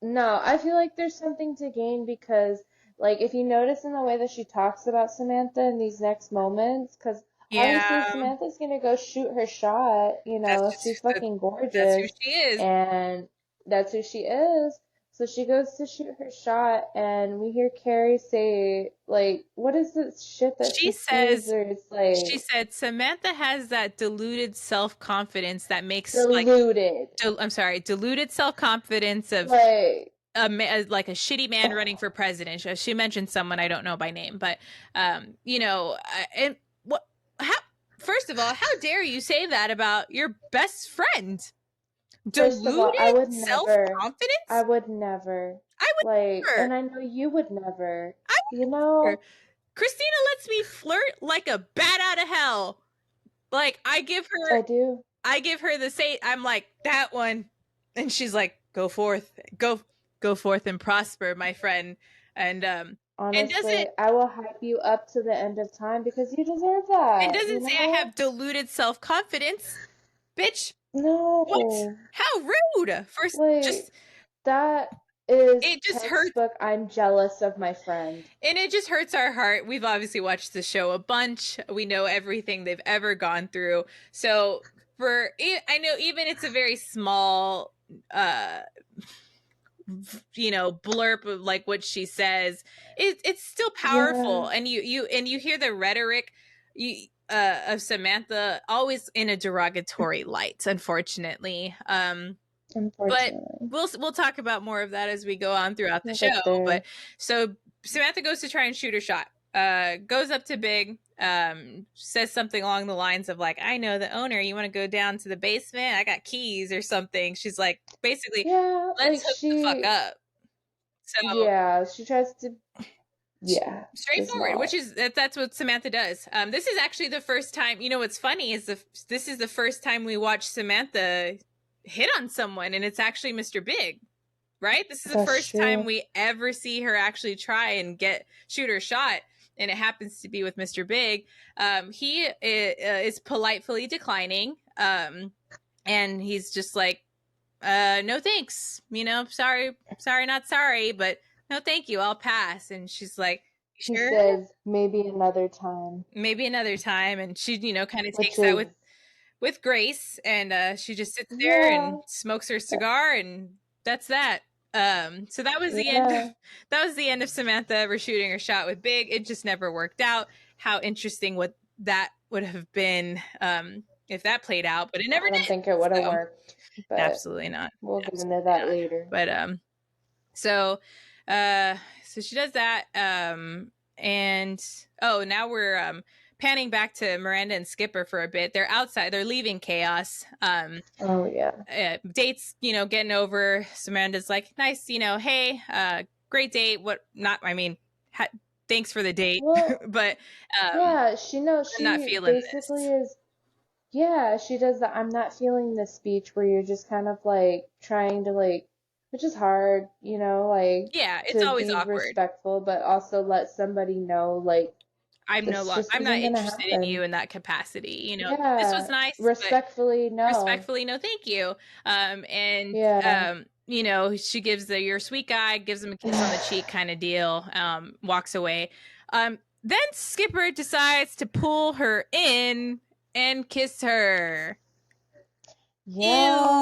B: No, I feel like there's something to gain because, like, if you notice in the way that she talks about Samantha in these next moments, because Obviously,
A: Yeah,
B: Samantha's gonna go shoot her shot. You
A: that's
B: know, she's
A: just
B: fucking
A: that's who
B: gorgeous,
A: she is.
B: and that's who she is. So she goes to shoot her shot, and we hear Carrie say, like, what is this shit that
A: She
B: she says?
A: says
B: Or it's
A: she
B: like,
A: said Samantha has that deluded self-confidence that makes like
B: deluded.
A: I'm sorry, deluded self-confidence of
B: Like,
A: like a shitty man running for president. She mentioned someone I don't know by name, but and what? How? First of all, how dare you say that about your best friend?
B: first of all,
A: Deluded self
B: I
A: confidence?
B: would never,
A: I would
B: like,
A: never.
B: and I know you would never,
A: I
B: you
A: would never.
B: know?
A: Christina lets me flirt like a bat out of hell. Like
B: I do.
A: I give her the say. I'm like that one, and she's like, "Go forth, go forth and prosper, my friend." And
B: Honestly, I will hype you up to the end of time because you deserve that, you
A: doesn't say I
B: know?
A: have deluded self confidence, bitch. What?
B: No.
A: How rude! First,
B: Like,
A: just
B: that is
A: it just hurts,
B: textbook. I'm jealous of my friend.
A: and it just hurts our heart. We've obviously watched the show a bunch. We know everything they've ever gone through. So I know even it's a very small uh blurb of like what she says, it's still powerful,
B: Yeah,
A: and you hear the rhetoric of Samantha always in a derogatory light, unfortunately. But
B: unfortunately.
A: we'll talk about more of that as we go on throughout the
B: We'll
A: show.
B: get
A: But
B: there.
A: so Samantha goes to try and shoot her shot, goes up to Big, says something along the lines of like, I know the owner, you want to go down to the basement, I got keys or something. She's like, basically,
B: Yeah,
A: let's
B: like
A: hook the fuck up. So
B: yeah, she tries to, yeah, does
A: straightforward,
B: not.
A: which is that's what Samantha does. This is actually the first time. You know what's funny is this is the first time we watch Samantha hit on someone, and it's actually Mr. Big. Right? This is the
B: That's
A: first time
B: true.
A: we ever see her actually try and shoot her shot, and it happens to be with Mr. Big. He is politely declining, and he's just like, no thanks. Sorry, not sorry, but no, thank you. I'll pass. And she's like,
B: He
A: sure,
B: says maybe another time,
A: maybe another time. And she, kind of
B: which
A: takes that
B: is,
A: with grace, and she just sits there and
B: yeah,
A: smokes her cigar, and that's that. So that was the end of
B: yeah.
A: Samantha ever shooting her shot with Big. It just never worked out. How interesting would that would have been, if that played out, but it never
B: I don't
A: did.
B: think it would have
A: So
B: worked, but
A: absolutely not.
B: we'll get into
A: Absolutely
B: that
A: not.
B: later.
A: But so so she does that, and oh, now we're panning back to Miranda and Skipper for a bit. They're outside, they're leaving chaos.
B: Oh yeah.
A: Dates, getting over. So Miranda's like, nice, hey, great date. What not, I mean, ha- thanks for the date,
B: Well,
A: but
B: yeah, she knows.
A: I'm not
B: She
A: feeling
B: basically
A: this.
B: is. Yeah, she does the I'm not feeling this speech where you're just kind of like trying to like, which is hard, like
A: Yeah, it's
B: to
A: always
B: be
A: awkward.
B: respectful, but also let somebody know like this just
A: I'm not
B: isn't gonna
A: interested in
B: happen.
A: you in that capacity. This was
B: Yeah,
A: nice, but
B: respectfully, no.
A: respectfully, no, thank you. And
B: Yeah.
A: she gives the "you're a sweet guy," gives him a kiss on the cheek kind of deal. Walks away. Then Skipper decides to pull her in and kiss her.
B: Yeah.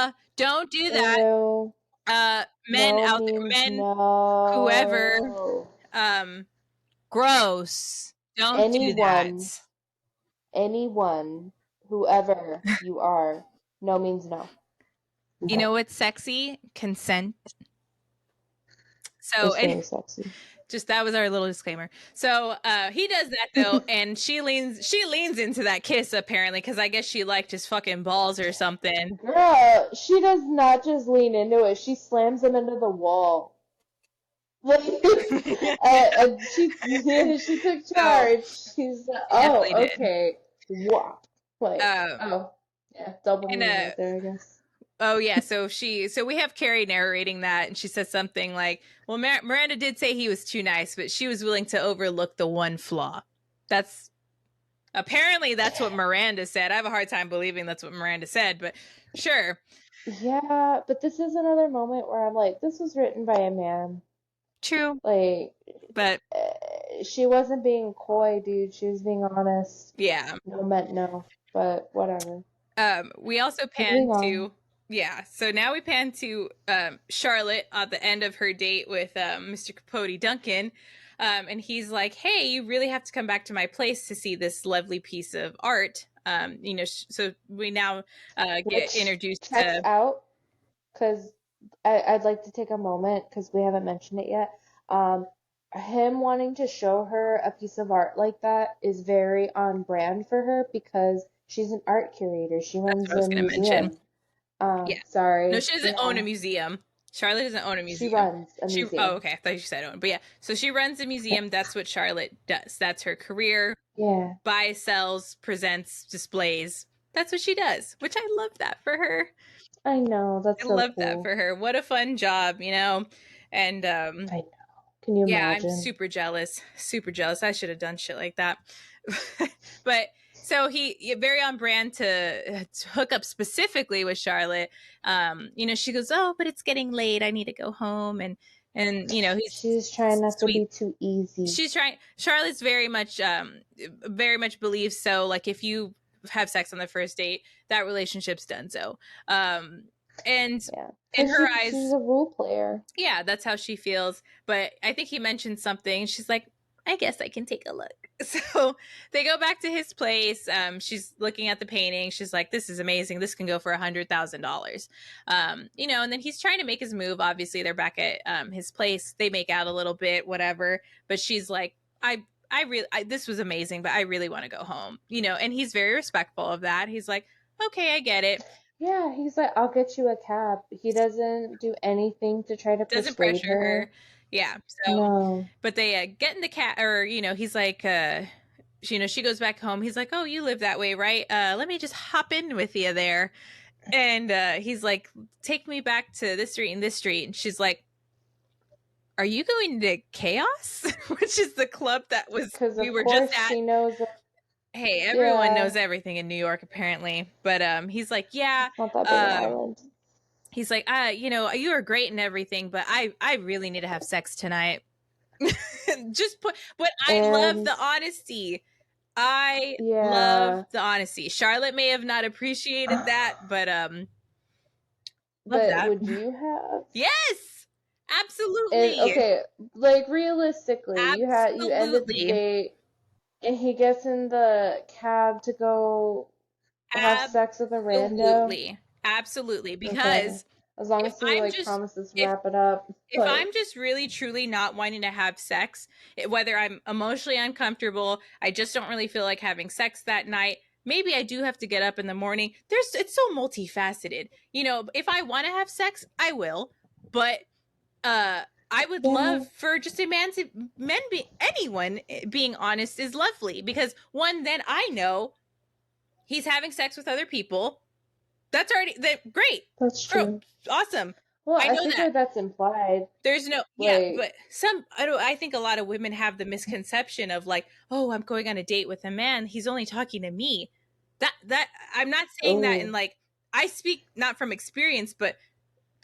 A: Ew! Don't do that.
B: Ew.
A: Men
B: No
A: out there,
B: means
A: men, whoever,
B: no.
A: um, gross. Don't do
B: Anyone,
A: that.
B: anyone, whoever you are, no means no.
A: You know what's sexy? Consent. So,
B: It's
A: and
B: very sexy.
A: just that was our little disclaimer. So he does that though, and she leans into that kiss apparently, because I guess she liked his fucking balls or something.
B: Girl, she does not just lean into it, she slams him into the wall. Like, she took
A: So
B: charge. She's like,
A: she
B: oh,
A: definitely did.
B: okay. Whop. Like,
A: Uh,
B: oh, yeah, double
A: and
B: meaning right there, I guess.
A: oh yeah, so we have Carrie narrating that, and she says something like, "Well, Miranda did say he was too nice, but she was willing to overlook the one flaw." That's apparently that's what Miranda said. I have a hard time believing that's what Miranda said, but sure.
B: Yeah, but this is another moment where I'm like, this was written by a man.
A: True,
B: Like,
A: but
B: she wasn't being coy, dude. She was being honest.
A: Yeah.
B: No meant no, but whatever.
A: We also pan
B: Moving on.
A: to, yeah. So now we pan to Charlotte at the end of her date with Mr. Capote Duncan, and he's like, "Hey, you really have to come back to my place to see this lovely piece of art." So we now get
B: Which
A: introduced
B: checks
A: to.
B: out because I'd like to take a moment because we haven't mentioned it yet. Um, him wanting to show her a piece of art like that is very on brand for her because she's an art curator. She
A: That's what
B: runs
A: I was
B: a
A: going to mention.
B: museum.
A: Yeah. No,
B: Sorry.
A: she doesn't own a
B: Yeah.
A: museum. Charlotte doesn't own a
B: She
A: museum.
B: runs a
A: She Oh,
B: museum.
A: okay. I thought you said own. But yeah, so she runs a museum. That's what Charlotte does. That's her career.
B: Yeah.
A: Buys, sells, presents, displays. That's what she does, which I love that for her.
B: I know.
A: I
B: That's so
A: love that
B: cool.
A: for her. What a fun job, you know? And
B: I know. Can you
A: yeah, I'm
B: imagine?
A: super jealous. Super jealous. I should have done shit like that. But so he very on brand to hook up specifically with Charlotte. She goes, "Oh, but it's getting late. I need to go home." And he's
B: She's trying not to
A: sweet.
B: be too easy.
A: She's trying. Charlotte's very much believes so. Like if you have sex on the first date, that relationship's done. So, um, and
B: Yeah.
A: in
B: Because
A: her
B: she's
A: eyes,
B: a role player.
A: yeah, that's how she feels. But I think he mentioned something. She's like, I guess I can take a look. So they go back to his place. She's looking at the painting. She's like, this is amazing. This can go for $100,000. And then he's trying to make his move. Obviously, they're back at his place. They make out a little bit, whatever. But she's like, this was amazing, but I really want to go home. And he's very respectful of that. He's like, okay, I get it.
B: Yeah, he's like, I'll get you a cab. He doesn't do anything to try to
A: Doesn't
B: persuade
A: pressure
B: her.
A: her. Yeah. So,
B: No.
A: but they get in the cat, or he's like, she goes back home. He's like, oh, you live that way, right? Let me just hop in with you there. And he's like, take me back to this street and this street. And she's like, are you going to Chaos, which is the club that was
B: Because,
A: we
B: of
A: were just
B: course,
A: at?
B: she knows that,
A: Hey, everyone
B: yeah,
A: knows everything in New York apparently. But he's like, yeah.
B: it's not that big an
A: Um,
B: island.
A: he's like, you are great and everything, but I really need to have sex tonight. Just put, but I love
B: And,
A: the honesty. I love
B: yeah,
A: the honesty. Charlotte may have not appreciated that, but love
B: but
A: that.
B: would you have?
A: Yes,
B: And,
A: absolutely,
B: okay, like, realistically, you ended the
A: absolutely,
B: date, and he gets in the cab to go have sex with a rando.
A: absolutely, absolutely.
B: Okay.
A: Because
B: As long
A: if
B: as he
A: I'm
B: like
A: just
B: promises to
A: if
B: wrap it up.
A: if
B: Like,
A: I'm just really truly not wanting to have sex, whether I'm emotionally uncomfortable, I just don't really feel like having sex that night. Maybe I do have to get up in the morning. It's so multifaceted. If I want to have sex, I will. But uh I would
B: yeah,
A: love for just a man to men be anyone being honest is lovely because one then I know he's having sex with other people. That's already that great.
B: that's
A: Girl,
B: true.
A: awesome.
B: Well,
A: I
B: I
A: know
B: think
A: that.
B: that that's implied.
A: There's no, yeah,
B: Like,
A: but I think a lot of women have the misconception of like, oh, I'm going on a date with a man. He's only talking to me. That I'm not saying that in
B: oh,
A: like, I speak not from experience, but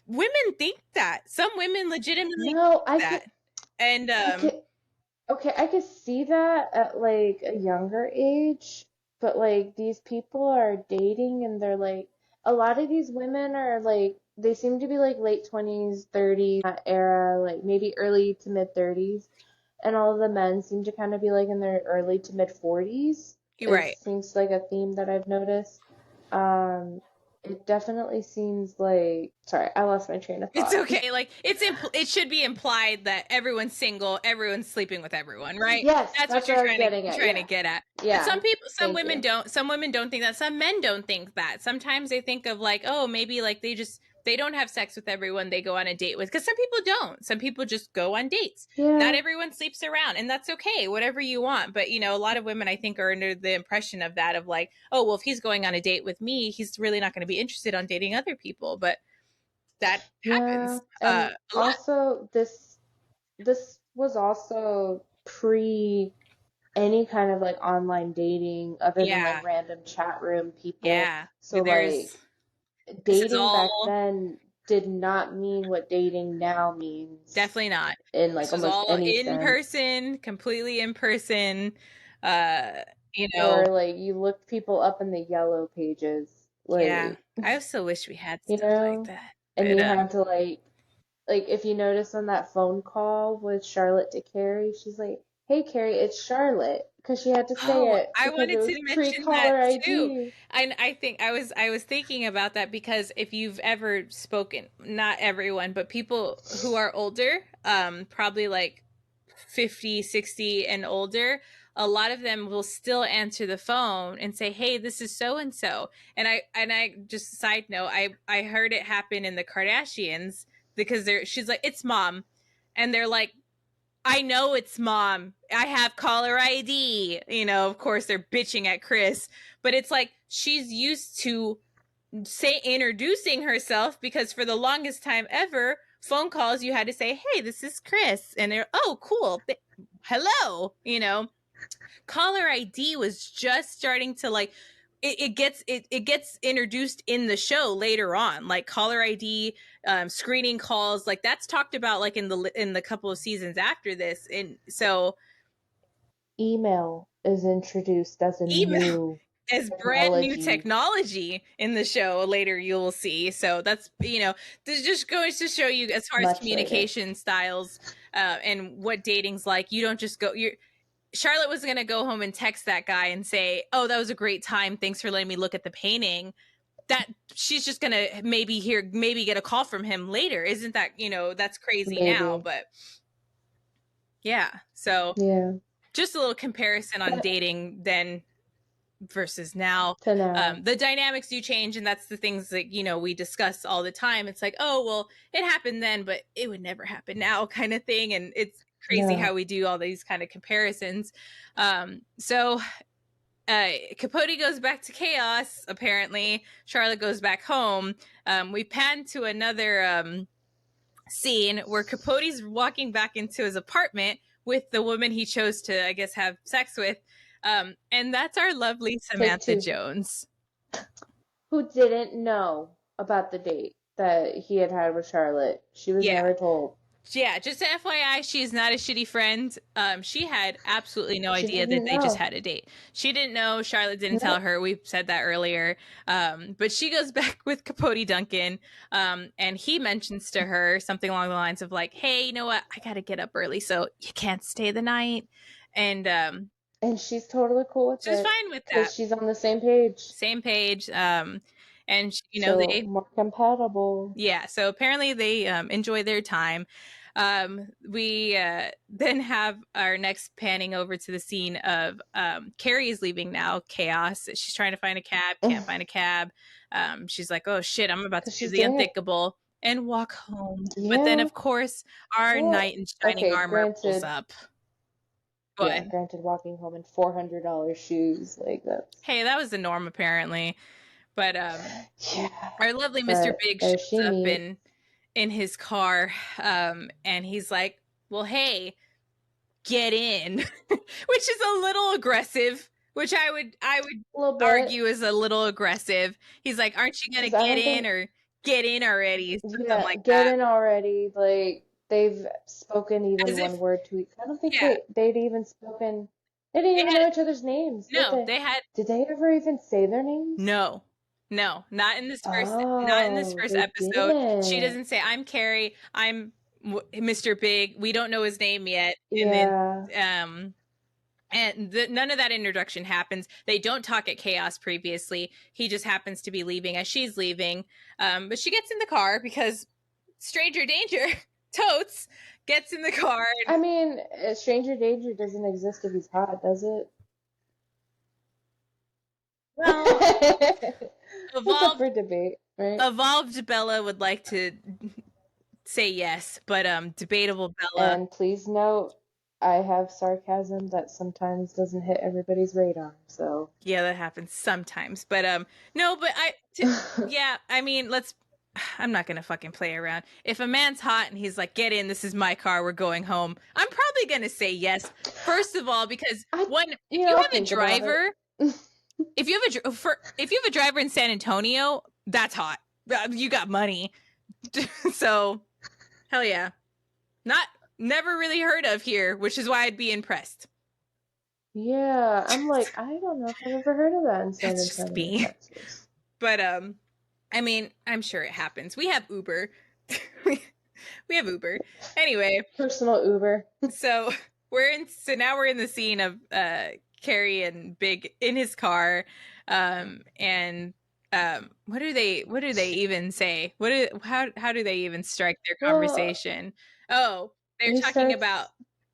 A: women think that. Some women legitimately
B: no,
A: think that. And
B: I could, okay, I could see that at like a younger age, but like these people are dating and they're like, a lot of these women are like, they seem to be like late 20s, 30s, that era, like maybe early to mid 30s. And all of the men seem to kind of be like in their early to mid 40s.
A: you're
B: It
A: right.
B: seems like a theme that I've noticed. Um, it definitely seems like, sorry, I lost my train of
A: It's
B: thought.
A: okay. Like it should be implied that everyone's single, everyone's sleeping with everyone, right?
B: Yes,
A: That's what
B: that's what I was getting
A: you're
B: at.
A: trying to
B: Yeah.
A: get at. But
B: Yeah.
A: some
B: Thank
A: women
B: you.
A: don't. Some women don't think that. Some men don't think that. Sometimes they think of like, oh, maybe like they don't have sex with everyone they go on a date with because some people don't. Some people just go on dates. Not
B: Yeah.
A: everyone sleeps around, and that's okay. Whatever you want. But a lot of women I think are under the impression of that of like, oh, well, if he's going on a date with me, he's really not going to be interested on dating other people. But that
B: Yeah.
A: happens
B: And
A: a lot.
B: also this was also pre any kind of like online dating other than like
A: Yeah,
B: random chat room people.
A: yeah.
B: So
A: There's
B: like
A: this is
B: dating back
A: all
B: then, did not mean what dating now means
A: Definitely not.
B: in
A: This
B: like
A: was
B: almost
A: all
B: any
A: in
B: sense.
A: person, completely in person. Uh, you
B: Or
A: know,
B: like you looked people up in the yellow pages,
A: yeah.
B: like,
A: I also wish we had
B: you
A: stuff like
B: know,
A: that.
B: and
A: But
B: you had to like if you notice on that phone call with Charlotte to Carrie, she's like, "Hey Carrie, it's Charlotte," because she had to say
A: oh,
B: it
A: I
B: because it
A: wanted
B: was
A: to mention that
B: pre-caller
A: too.
B: ID.
A: And I think I was thinking about that because if you've ever spoken, not everyone, but people who are older, probably like 50, 60 and older, a lot of them will still answer the phone and say, "Hey, this is so and so." And I just side note, I heard it happen in the Kardashians because she's like, "It's mom." And they're like, "I know it's mom. I have caller ID." Of course they're bitching at Chris, but it's like she's used to say introducing herself because for the longest time ever, phone calls you had to say, "Hey, this is Chris." And they're, "Oh, cool. Hello." Caller ID was just starting to like it gets introduced in the show later on, like caller ID, screening calls, like that's talked about like in the couple of seasons after this. And so
B: Email is introduced as a
A: email
B: new
A: as brand new
B: technology.
A: technology in the show later, you'll see. So that's this just goes to show you as far as
B: Much later.
A: communication styles, and what dating's like. You don't just go you're Charlotte was going to go home and text that guy and say, "Oh, that was a great time. Thanks for letting me look at the painting." That she's just going to maybe get a call from him later. Isn't that, that's crazy now,
B: Maybe.
A: but yeah. So
B: Yeah.
A: just a little comparison on
B: But
A: dating then versus now.
B: to now.
A: The dynamics do change, and that's the things that we discuss all the time. It's like, oh well, it happened then, but it would never happen now, kind of thing. And it's crazy how
B: No.
A: we do all these kind of comparisons. So Capote goes back to chaos. Apparently, Charlotte goes back home. We pan to another scene where Capote's walking back into his apartment with the woman he chose to, I guess, have sex with. And that's our lovely
B: Take
A: Samantha
B: two.
A: Jones.
B: Who didn't know about the date that he had had with Charlotte. She was
A: Yeah.
B: never told.
A: Yeah, just FYI, she's not a shitty friend. She had absolutely no
B: She
A: idea that
B: didn't
A: they just
B: know.
A: had a date. She didn't know. Charlotte didn't tell
B: Nope.
A: her. We said that earlier. But she goes back with Capote Duncan, and he mentions to her something along the lines of like, "Hey, you know what? I gotta get up early, so you can't stay the night." And
B: And she's totally cool with
A: she's
B: it
A: fine with that.
B: because she's on the same page.
A: Same page. And
B: So
A: they
B: more compatible.
A: yeah, so apparently they enjoy their time. We then have our next panning over to the scene of Carrie is leaving now. Chaos. She's trying to find a cab, can't find a cab. She's like, "Oh shit, I'm about to
B: Because
A: do
B: she's
A: the
B: doing it.
A: unthinkable and walk home." But then,
B: Yeah.
A: of course, our knight
B: Well,
A: in shining
B: okay,
A: armor pulls
B: granted.
A: up.
B: Yeah,
A: But
B: granted, walking home in $400 shoes, like that's.
A: hey, that was the norm apparently. But
B: Yeah.
A: our lovely Mr.
B: But
A: Big
B: there
A: shows
B: she
A: up
B: meets.
A: in his car, and he's like, "Well, hey, get in," which is a little aggressive. Which I would
B: A little bit.
A: argue is a little aggressive. He's like, "Aren't you gonna
B: Because I
A: get
B: don't
A: in
B: think.
A: or get in already?" Something
B: Yeah,
A: like
B: get
A: that.
B: in already. Like they've spoken even
A: As
B: one
A: if,
B: word to each. I don't think
A: yeah,
B: they'd even spoken. They didn't
A: they
B: even
A: had
B: know each other's names, did
A: no,
B: they?
A: they had
B: Did they ever even say their names?
A: no, no, not in this
B: Oh,
A: first
B: they
A: episode. She
B: didn't.
A: doesn't say, "I'm Carrie. I'm Mr. Big." We don't know his name yet, and then
B: Yeah.
A: none of that introduction happens. They don't talk at Chaos previously. He just happens to be leaving as she's leaving. But she gets in the car because stranger danger. Totes gets in the car and
B: I mean, stranger danger doesn't exist if he's hot, does it?
A: well,
B: That's up
A: evolved
B: for debate, right?
A: evolved Bella would like to say yes, but debatable Bella.
B: And please note, I have sarcasm that sometimes doesn't hit everybody's radar, so.
A: Yeah, that happens sometimes. But no, but yeah, I mean, I'm not gonna fucking play around. If a man's hot and he's like, "Get in, this is my car, we're going home," I'm probably gonna say yes. First of all, because
B: I,
A: if you
B: I'll
A: have a
B: think about it.
A: driver, if you have a driver in San Antonio, that's hot. You got money. So, hell yeah. Not never really heard of here, which is why I'd be impressed.
B: Yeah, I'm like, I don't know if I've ever heard of that in San
A: That's just
B: Antonio,
A: me.
B: Texas.
A: But I mean, I'm sure it happens. We have Uber. We have Uber. Anyway,
B: Personal Uber.
A: so now we're in the scene of Carrie and Big in his car, and what do they even say? How do they even strike their
B: Well,
A: conversation? Oh, they're
B: he
A: talking about,
B: starts,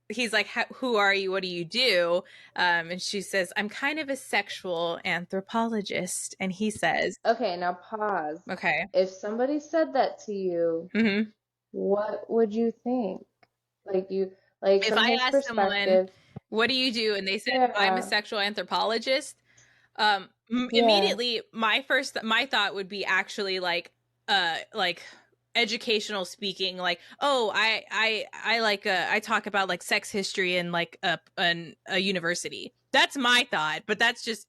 A: he's like, who are you? What do you do? And she says, I'm kind of a sexual anthropologist, and he says,
B: okay, now pause.
A: okay.
B: If somebody said that to you,
A: Hmm.
B: what would you think? Like
A: If
B: from
A: I
B: his
A: ask someone,
B: perspective,
A: what do you do? And they said, I'm a
B: yeah,
A: sexual anthropologist.
B: yeah,
A: Immediately, my thought would be actually like educational speaking, like, oh, I like, I talk about like sex history in like a university. That's my thought, but that's just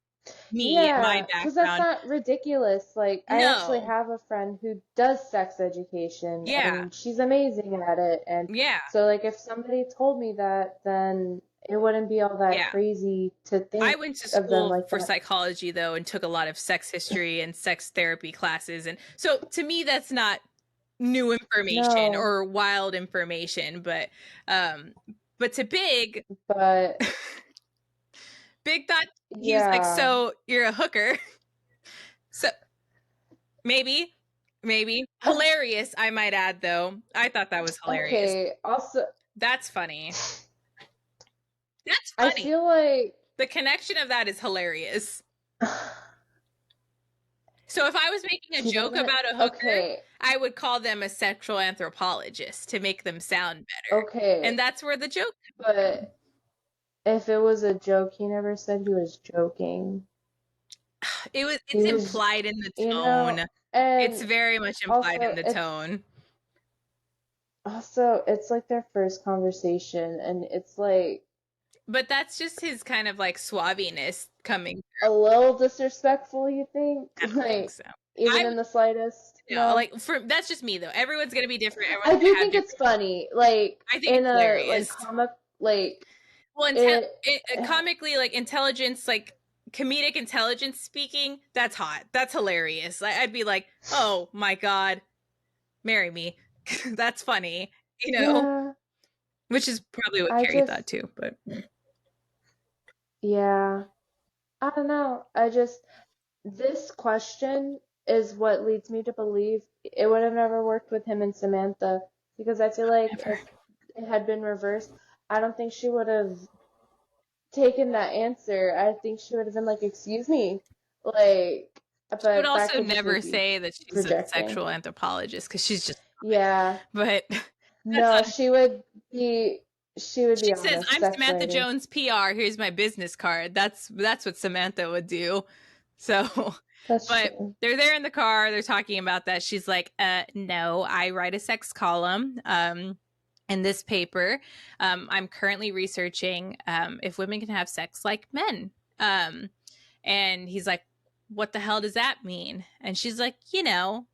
A: me and my
B: yeah, because that's
A: background.
B: not ridiculous. Like, I actually
A: No.
B: have a friend who does sex education
A: Yeah.
B: and she's amazing at it. And
A: Yeah.
B: so, like, if somebody told me that, then it wouldn't be all that
A: Yeah.
B: crazy to
A: I
B: think
A: went to
B: of them
A: school
B: like
A: for
B: that.
A: psychology though and took a lot of sex history and sex therapy classes, and so to me that's not new information
B: No,
A: or wild information, um but to Big,
B: but
A: Big thought, he was like,
B: yeah,
A: so you're a hooker. So maybe, maybe hilarious, I might add, though. I thought that was hilarious.
B: okay. Also,
A: That's funny. That's
B: I
A: funny.
B: feel like,
A: The connection of that is hilarious. So if I was making a
B: he
A: joke
B: doesn't,
A: about a hooker,
B: okay,
A: I would call them a sexual anthropologist to make them sound better. And
B: okay,
A: that's where the joke comes from.
B: but if it was a joke, he never said he was joking.
A: It's
B: He was,
A: implied in the
B: you know,
A: tone. It's
B: and
A: very much implied in
B: also
A: the tone.
B: it's like their first conversation and it's like
A: But that's just his kind of like suaviness coming.
B: a little disrespectful, you think?
A: I don't think
B: Like
A: so.
B: even
A: I
B: in the slightest?
A: would know,
B: No.
A: like, for that's just me though. Everyone's gonna be different. Everyone's
B: I do
A: gonna have
B: think it's
A: different.
B: funny. Like
A: I think
B: in
A: it's
B: a like
A: hilarious.
B: comic like
A: Well,
B: it
A: comically, like intelligence, like comedic intelligence speaking, that's hot. That's hilarious. I'd be like, oh my god, marry me. That's funny,
B: yeah,
A: which is probably what
B: I
A: Carrie
B: just
A: thought too. But
B: yeah, I don't know. I just this question is what leads me to believe it would have never worked with him and Samantha because I feel like
A: never.
B: if it had been reversed, I don't think she would have taken that answer. I think she would have been like, "Excuse me," like,
A: She would
B: but that
A: also
B: could just
A: never
B: be
A: say that she's a
B: projecting.
A: sexual anthropologist because she's just.
B: Yeah,
A: But that's
B: no, be she would
A: she
B: be
A: says,
B: honest.
A: I'm
B: Sex
A: Samantha
B: writing.
A: Jones PR. Here's my business card. That's what Samantha would do. So,
B: That's
A: but
B: true.
A: they're there in the car. They're talking about that. She's like, no, I write a sex column. In this paper, I'm currently researching if women can have sex like men. Um, and he's like, what the hell does that mean? And she's like,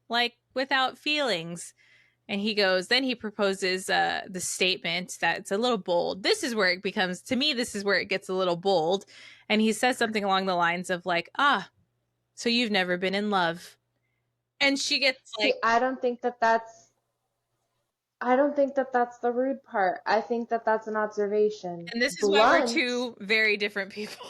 A: like without feelings. And he goes, then he proposes the statement that it's a little bold. This is where it becomes, to me, this is where it gets a little bold. And he says something along the lines of, like, so you've never been in love. And she gets
B: See,
A: like,
B: I don't think that that's the rude part. I think that that's an observation.
A: and this is why we're
B: Blunt.
A: two very different people.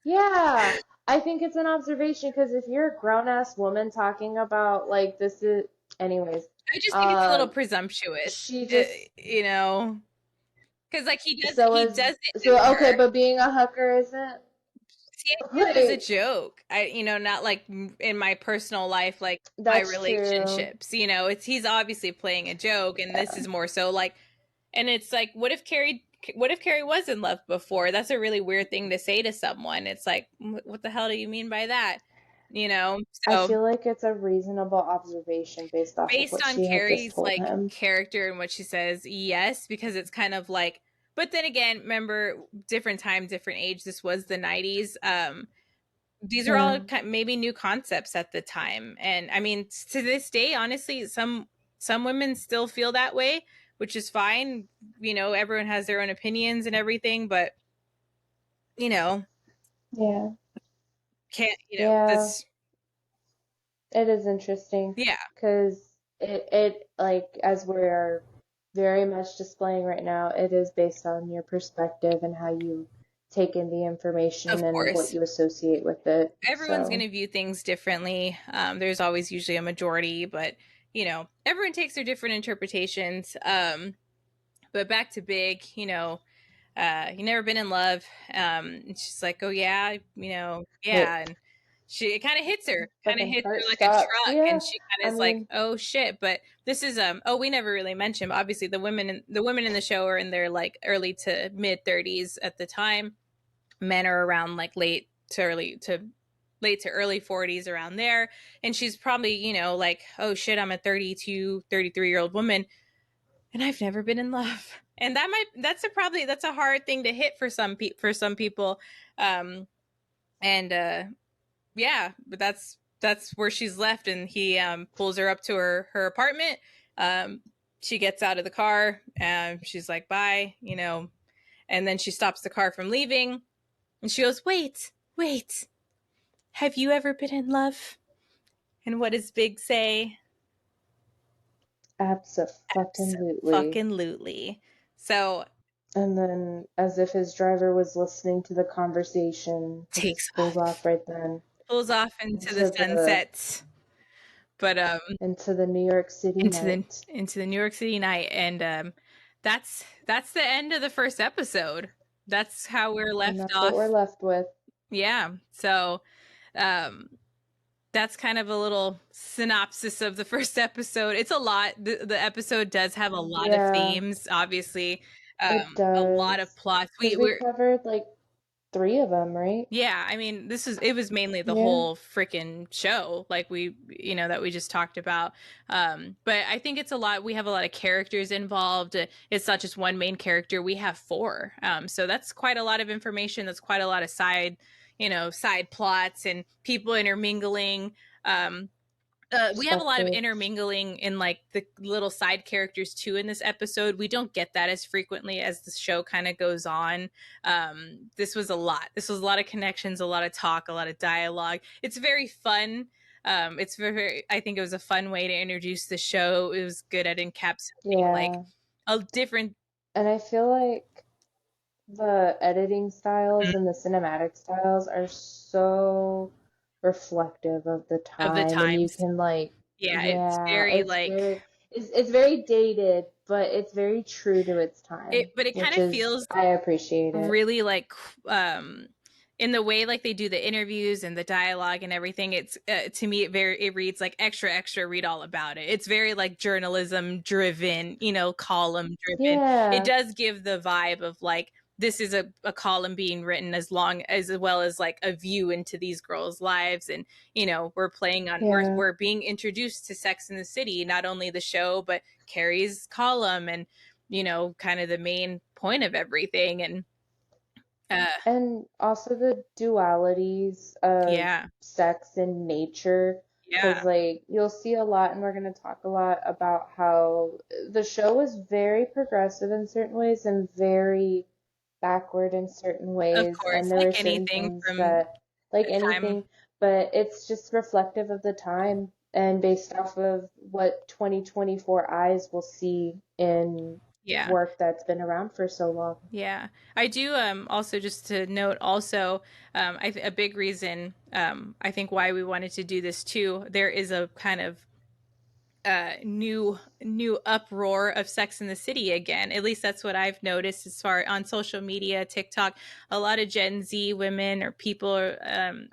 B: Yeah, I think it's an observation because if you're a grown ass woman talking about like this is, anyways,
A: I just think it's a little
B: um,
A: presumptuous,
B: she
A: uh,
B: just
A: you know, because like
B: so
A: he
B: is
A: does it to
B: so okay,
A: her.
B: but being a hooker isn't
A: See, I view it as a
B: like
A: joke. Not like in my personal life, like my
B: that's true.
A: relationships. It's he's obviously playing a joke, and this
B: Yeah,
A: is more so like, and it's like, what if Carrie was in love before? That's a really weird thing to say to someone. It's like, what the hell do you mean by that? You know.
B: I
A: So
B: feel like it's a reasonable observation based off of
A: based
B: what
A: on
B: she had just
A: Carrie's
B: told
A: like
B: him.
A: character and what she says, yes, because it's kind of like, but then again, remember, different time, different age. This was the 90s. these are all
B: Yeah.
A: maybe new concepts at the time. And I mean, to this day, honestly, some women still feel that way, which is fine. Everyone has their own opinions and everything, but you know,
B: Yeah.
A: can't,
B: Yeah.
A: that's,
B: It is interesting
A: yeah,
B: because it like as we're very much displaying right now, it is based on your perspective and how you take in the information
A: of
B: and what
A: course.
B: you associate with it.
A: Everyone's going
B: So,
A: to view things differently. There's always usually a majority, but everyone takes their different interpretations. But back to Big, you never been in love. And she's like, oh yeah, yeah.
B: wait,
A: And it
B: but
A: kind of
B: the
A: hits
B: heart
A: her like a
B: stops.
A: truck.
B: Yeah.
A: And she
B: I
A: kind of is like,
B: mean,
A: oh shit. But this is, oh, we never really mentioned, but obviously the women in the show are in their like early to mid 30s at the time. Men are around like late to early 40s around there. And she's probably, like, oh shit, I'm a 32, 33-year-old woman and I've never been in love. And that's a hard thing to hit for some people. Um and yeah, but that's where she's left. And he pulls her up to her apartment. Um she gets out of the car and she's like, bye, and then she stops the car from leaving and she goes, wait, have you ever been in love? And what does Big say?
B: abso-fucking-lutely.
A: Fucking lutely. So
B: And then, as if his driver was listening to the conversation, he
A: takes
B: just pulls
A: off,
B: off right then
A: pulls off into the
B: into the
A: sunsets. But
B: into the New York City
A: into the
B: night.
A: into the New York City night. And that's the end of the first episode. That's how we're
B: And
A: left
B: that's what we're
A: off.
B: left with.
A: Yeah. So um that's kind of a little synopsis of the first episode. It's a lot. The episode does have a lot of
B: Yeah,
A: themes, obviously,
B: it
A: a lot of
B: does.
A: plots.
B: Because we covered like three of them, right?
A: Yeah, I mean, it was mainly the
B: Yeah,
A: whole freaking show, like that we just talked about. But I think it's a lot. We have a lot of characters involved. It's not just one main character. We have four. So that's quite a lot of information. That's quite a lot of side plots and people intermingling. We have a lot of
B: perspectives.
A: intermingling in like the little side characters too in this episode. We don't get that as frequently as the show kind of goes on. This was a lot. This was a lot of connections, a lot of talk, a lot of dialogue. It's very fun. It's very. I think it was a fun way to introduce the show. It was good at encapsulating like
B: Yeah.
A: a different
B: And I feel like the editing styles and the cinematic styles are so reflective of the
A: of the
B: time, and you
A: times.
B: can like,
A: Yeah, it's
B: yeah,
A: very like
B: it's very dated, but it's very true to its time,
A: but it kind
B: which
A: of
B: is
A: feels
B: I appreciate it.
A: really like in the way like they do the interviews and the dialogue and everything. It's to me it reads like extra read all about it. It's very like journalism driven, column driven. It
B: Yeah,
A: does give the vibe of like this is a column being written as well as like a view into these girls lives. And we're playing on
B: yeah.
A: we're being introduced to Sex in the City, not only the show but Carrie's column and kind of the main point of everything. And uh
B: And also the dualities of
A: yeah,
B: sex and nature, because
A: yeah,
B: like you'll see a lot, and we're going to talk a lot about how the show is very progressive in certain ways and very backward in certain
A: of
B: ways,
A: course,
B: and there
A: like
B: were certain
A: anything
B: things
A: from
B: that, like
A: the time.
B: anything, but it's just reflective of the time and based off of what 2024 eyes will see in
A: Yeah,
B: work that's been around for so long.
A: yeah. I do also, just to note also, a big reason I think why we wanted to do this too, there is a kind of new uproar of Sex in the City again. At least that's what I've noticed as far on social media, TikTok. A lot of Gen Z women or people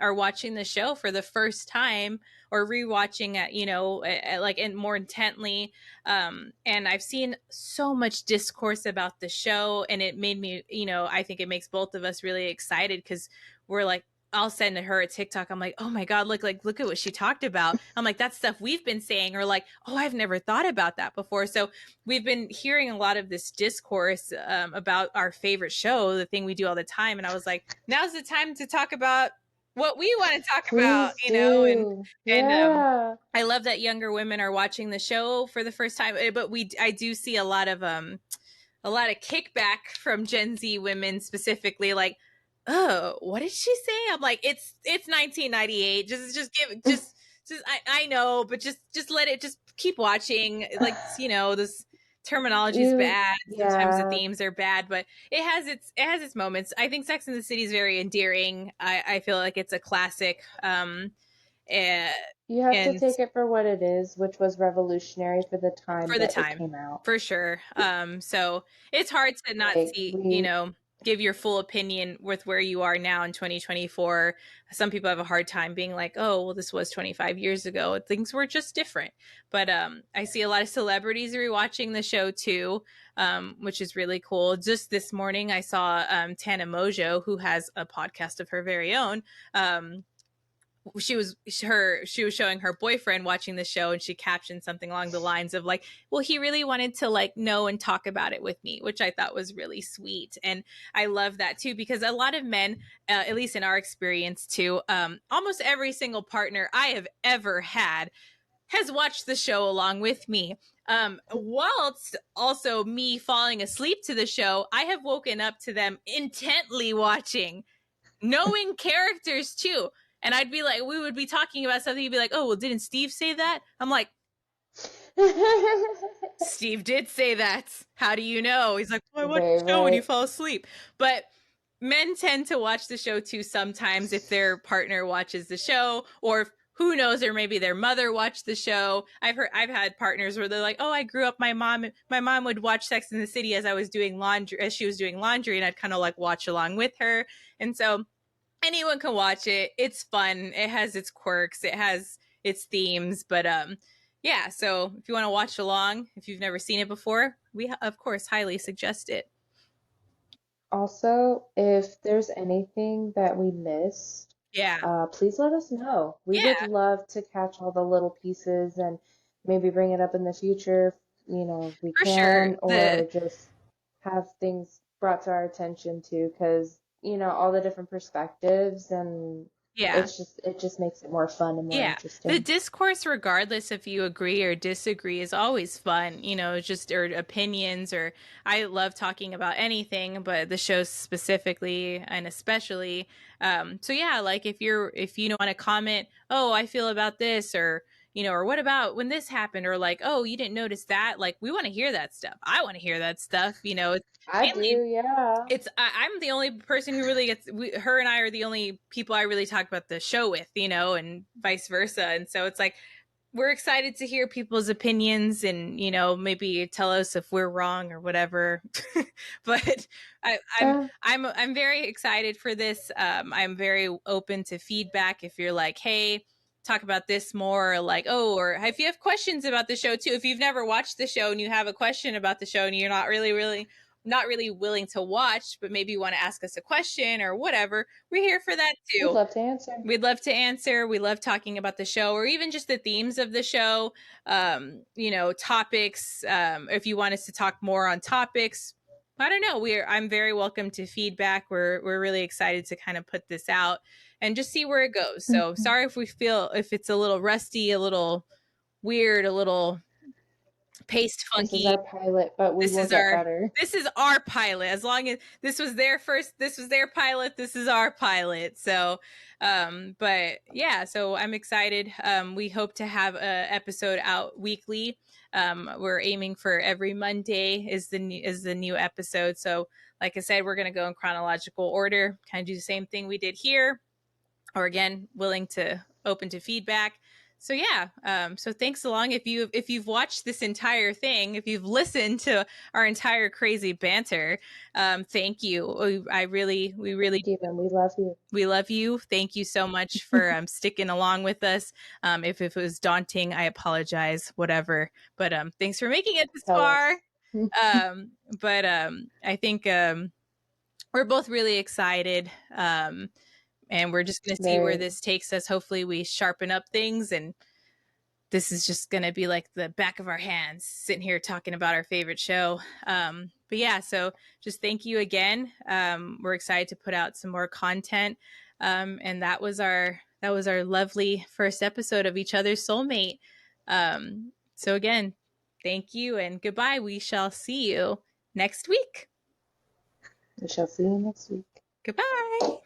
A: are watching the show for the first time or rewatching it, like and more intently. And I've seen so much discourse about the show, and it made me, I think it makes both of us really excited because we're like, I'll send her a TikTok. I'm like, oh my God, look at what she talked about. I'm like, that's stuff we've been saying, or like, oh, I've never thought about that before. So we've been hearing a lot of this discourse about our favorite show, the thing we do all the time. And I was like, now's the time to talk about. what we want to talk about,
B: Please
A: you know,
B: do.
A: and
B: Yeah.
A: I love that younger women are watching the show for the first time, but I do see a lot of kickback from Gen Z women specifically, like, oh, what did she say? I'm like, it's 1998. Just give just I know, but just let it just keep watching. Like, you know, this terminology is
B: You,
A: bad. Sometimes the
B: yeah,
A: themes are bad, but it has its moments. I think Sex and the City is very endearing. I feel like it's a classic. Uh,
B: you have to
A: and
B: take it for what it is, which was revolutionary for the time
A: for the
B: that it
A: time,
B: came out.
A: for sure. So it's hard to not
B: Like
A: see, you
B: we,
A: know, give your full opinion with where you are now in 2024. Some people have a hard time being like, oh, well, this was 25 years ago. Things were just different. But I see a lot of celebrities rewatching the show too, which is really cool. Just this morning, I saw Tana Mojo, who has a podcast of her very own. Um, she was showing her boyfriend watching the show, and she captioned something along the lines of like, well, he really wanted to like know and talk about it with me, which I thought was really sweet. And I love that too, because a lot of men, at least in our experience too, almost every single partner I have ever had has watched the show along with me. Whilst also me falling asleep to the show, I have woken up to them intently watching, knowing characters too. And I'd be like, we would be talking about something. You'd be like, oh, well, didn't Steve say that? I'm like, Steve did say that. How do you know? He's like, well, I watch
B: very
A: the show when you
B: right.
A: fall asleep. But men tend to watch the show too sometimes if their partner watches the show, or if, who knows, or maybe their mother watched the show. I've had partners where they're like, oh, I grew up, my mom would watch Sex in the City as I was doing laundry, as she was doing laundry, and I'd kind of like watch along with her. And so anyone can watch it. It's fun. It has its quirks. It has its themes. But yeah. So if you want to watch along, if you've never seen it before, we of course highly suggest it.
B: Also, if there's anything that we missed,
A: Yeah.
B: please let us know. We would
A: Yeah.
B: love to catch all the little pieces and maybe bring it up in the future, if we
A: For sure.
B: can, or just have things brought to our attention too, because, all the different perspectives and
A: Yeah.
B: it just makes it more fun and more
A: Yeah. The
B: interesting.
A: discourse, regardless if you agree or disagree, is always fun, you know, just or opinions, or I love talking about anything, but the show specifically and especially. So yeah, like if you want to comment, oh, I feel about this, or you know, or what about when this happened, or like, oh, you didn't notice that, like we want to hear that stuff. I want to hear that stuff, you know. It's
B: I
A: mainly,
B: do, yeah.
A: I'm the only person who really gets her and I are the only people I really talk about the show with, you know, and vice versa. And so it's like we're excited to hear people's opinions and you know maybe tell us if we're wrong or whatever. But I, I'm
B: Yeah.
A: I'm very excited for this. I'm very open to feedback. If you're like, hey, talk about this more, or like, oh, or if you have questions about the show too, if you've never watched the show and you have a question about the show and you're not really willing to watch, but maybe you want to ask us a question or whatever, we're here for that
B: We'd
A: too.
B: love to answer.
A: We'd love to answer. We love talking about the show or even just the themes of the show. You know, topics. If you want us to talk more on topics, I don't know. I'm very welcome to feedback. We're really excited to kind of put this out and just see where it goes. So
B: Mhm.
A: sorry if we feel if it's a little rusty, a little weird, a little paste
B: This is
A: funky.
B: our pilot, but we
A: this
B: will
A: is
B: get
A: our
B: better.
A: this is our pilot. As long as this was their first, this was their pilot, this is our pilot. So but yeah, so I'm excited. We hope to have a episode out weekly. We're aiming for every Monday is the new episode. So like I said, we're going to go in chronological order, kind of do the same thing we did here, or again, willing to open to feedback. So yeah, so thanks along. If you've watched this entire thing, if you've listened to our entire crazy banter, thank you. We really,
B: Thank you, and we love you.
A: we love you. Thank you so much for sticking along with us. If it was daunting, I apologize. Whatever, but thanks for making it this
B: Tell
A: far.
B: us.
A: Um, but I think we're both really excited. And we're just going to see where
B: Very.
A: this takes us. Hopefully, we sharpen up things, and this is just going to be like the back of our hands sitting here talking about our favorite show. But yeah, so just thank you again. We're excited to put out some more content. And that was our lovely first episode of Each Other's Soulmate. So again, thank you and goodbye. We shall see you next week.
B: We shall see you next week.
A: Goodbye.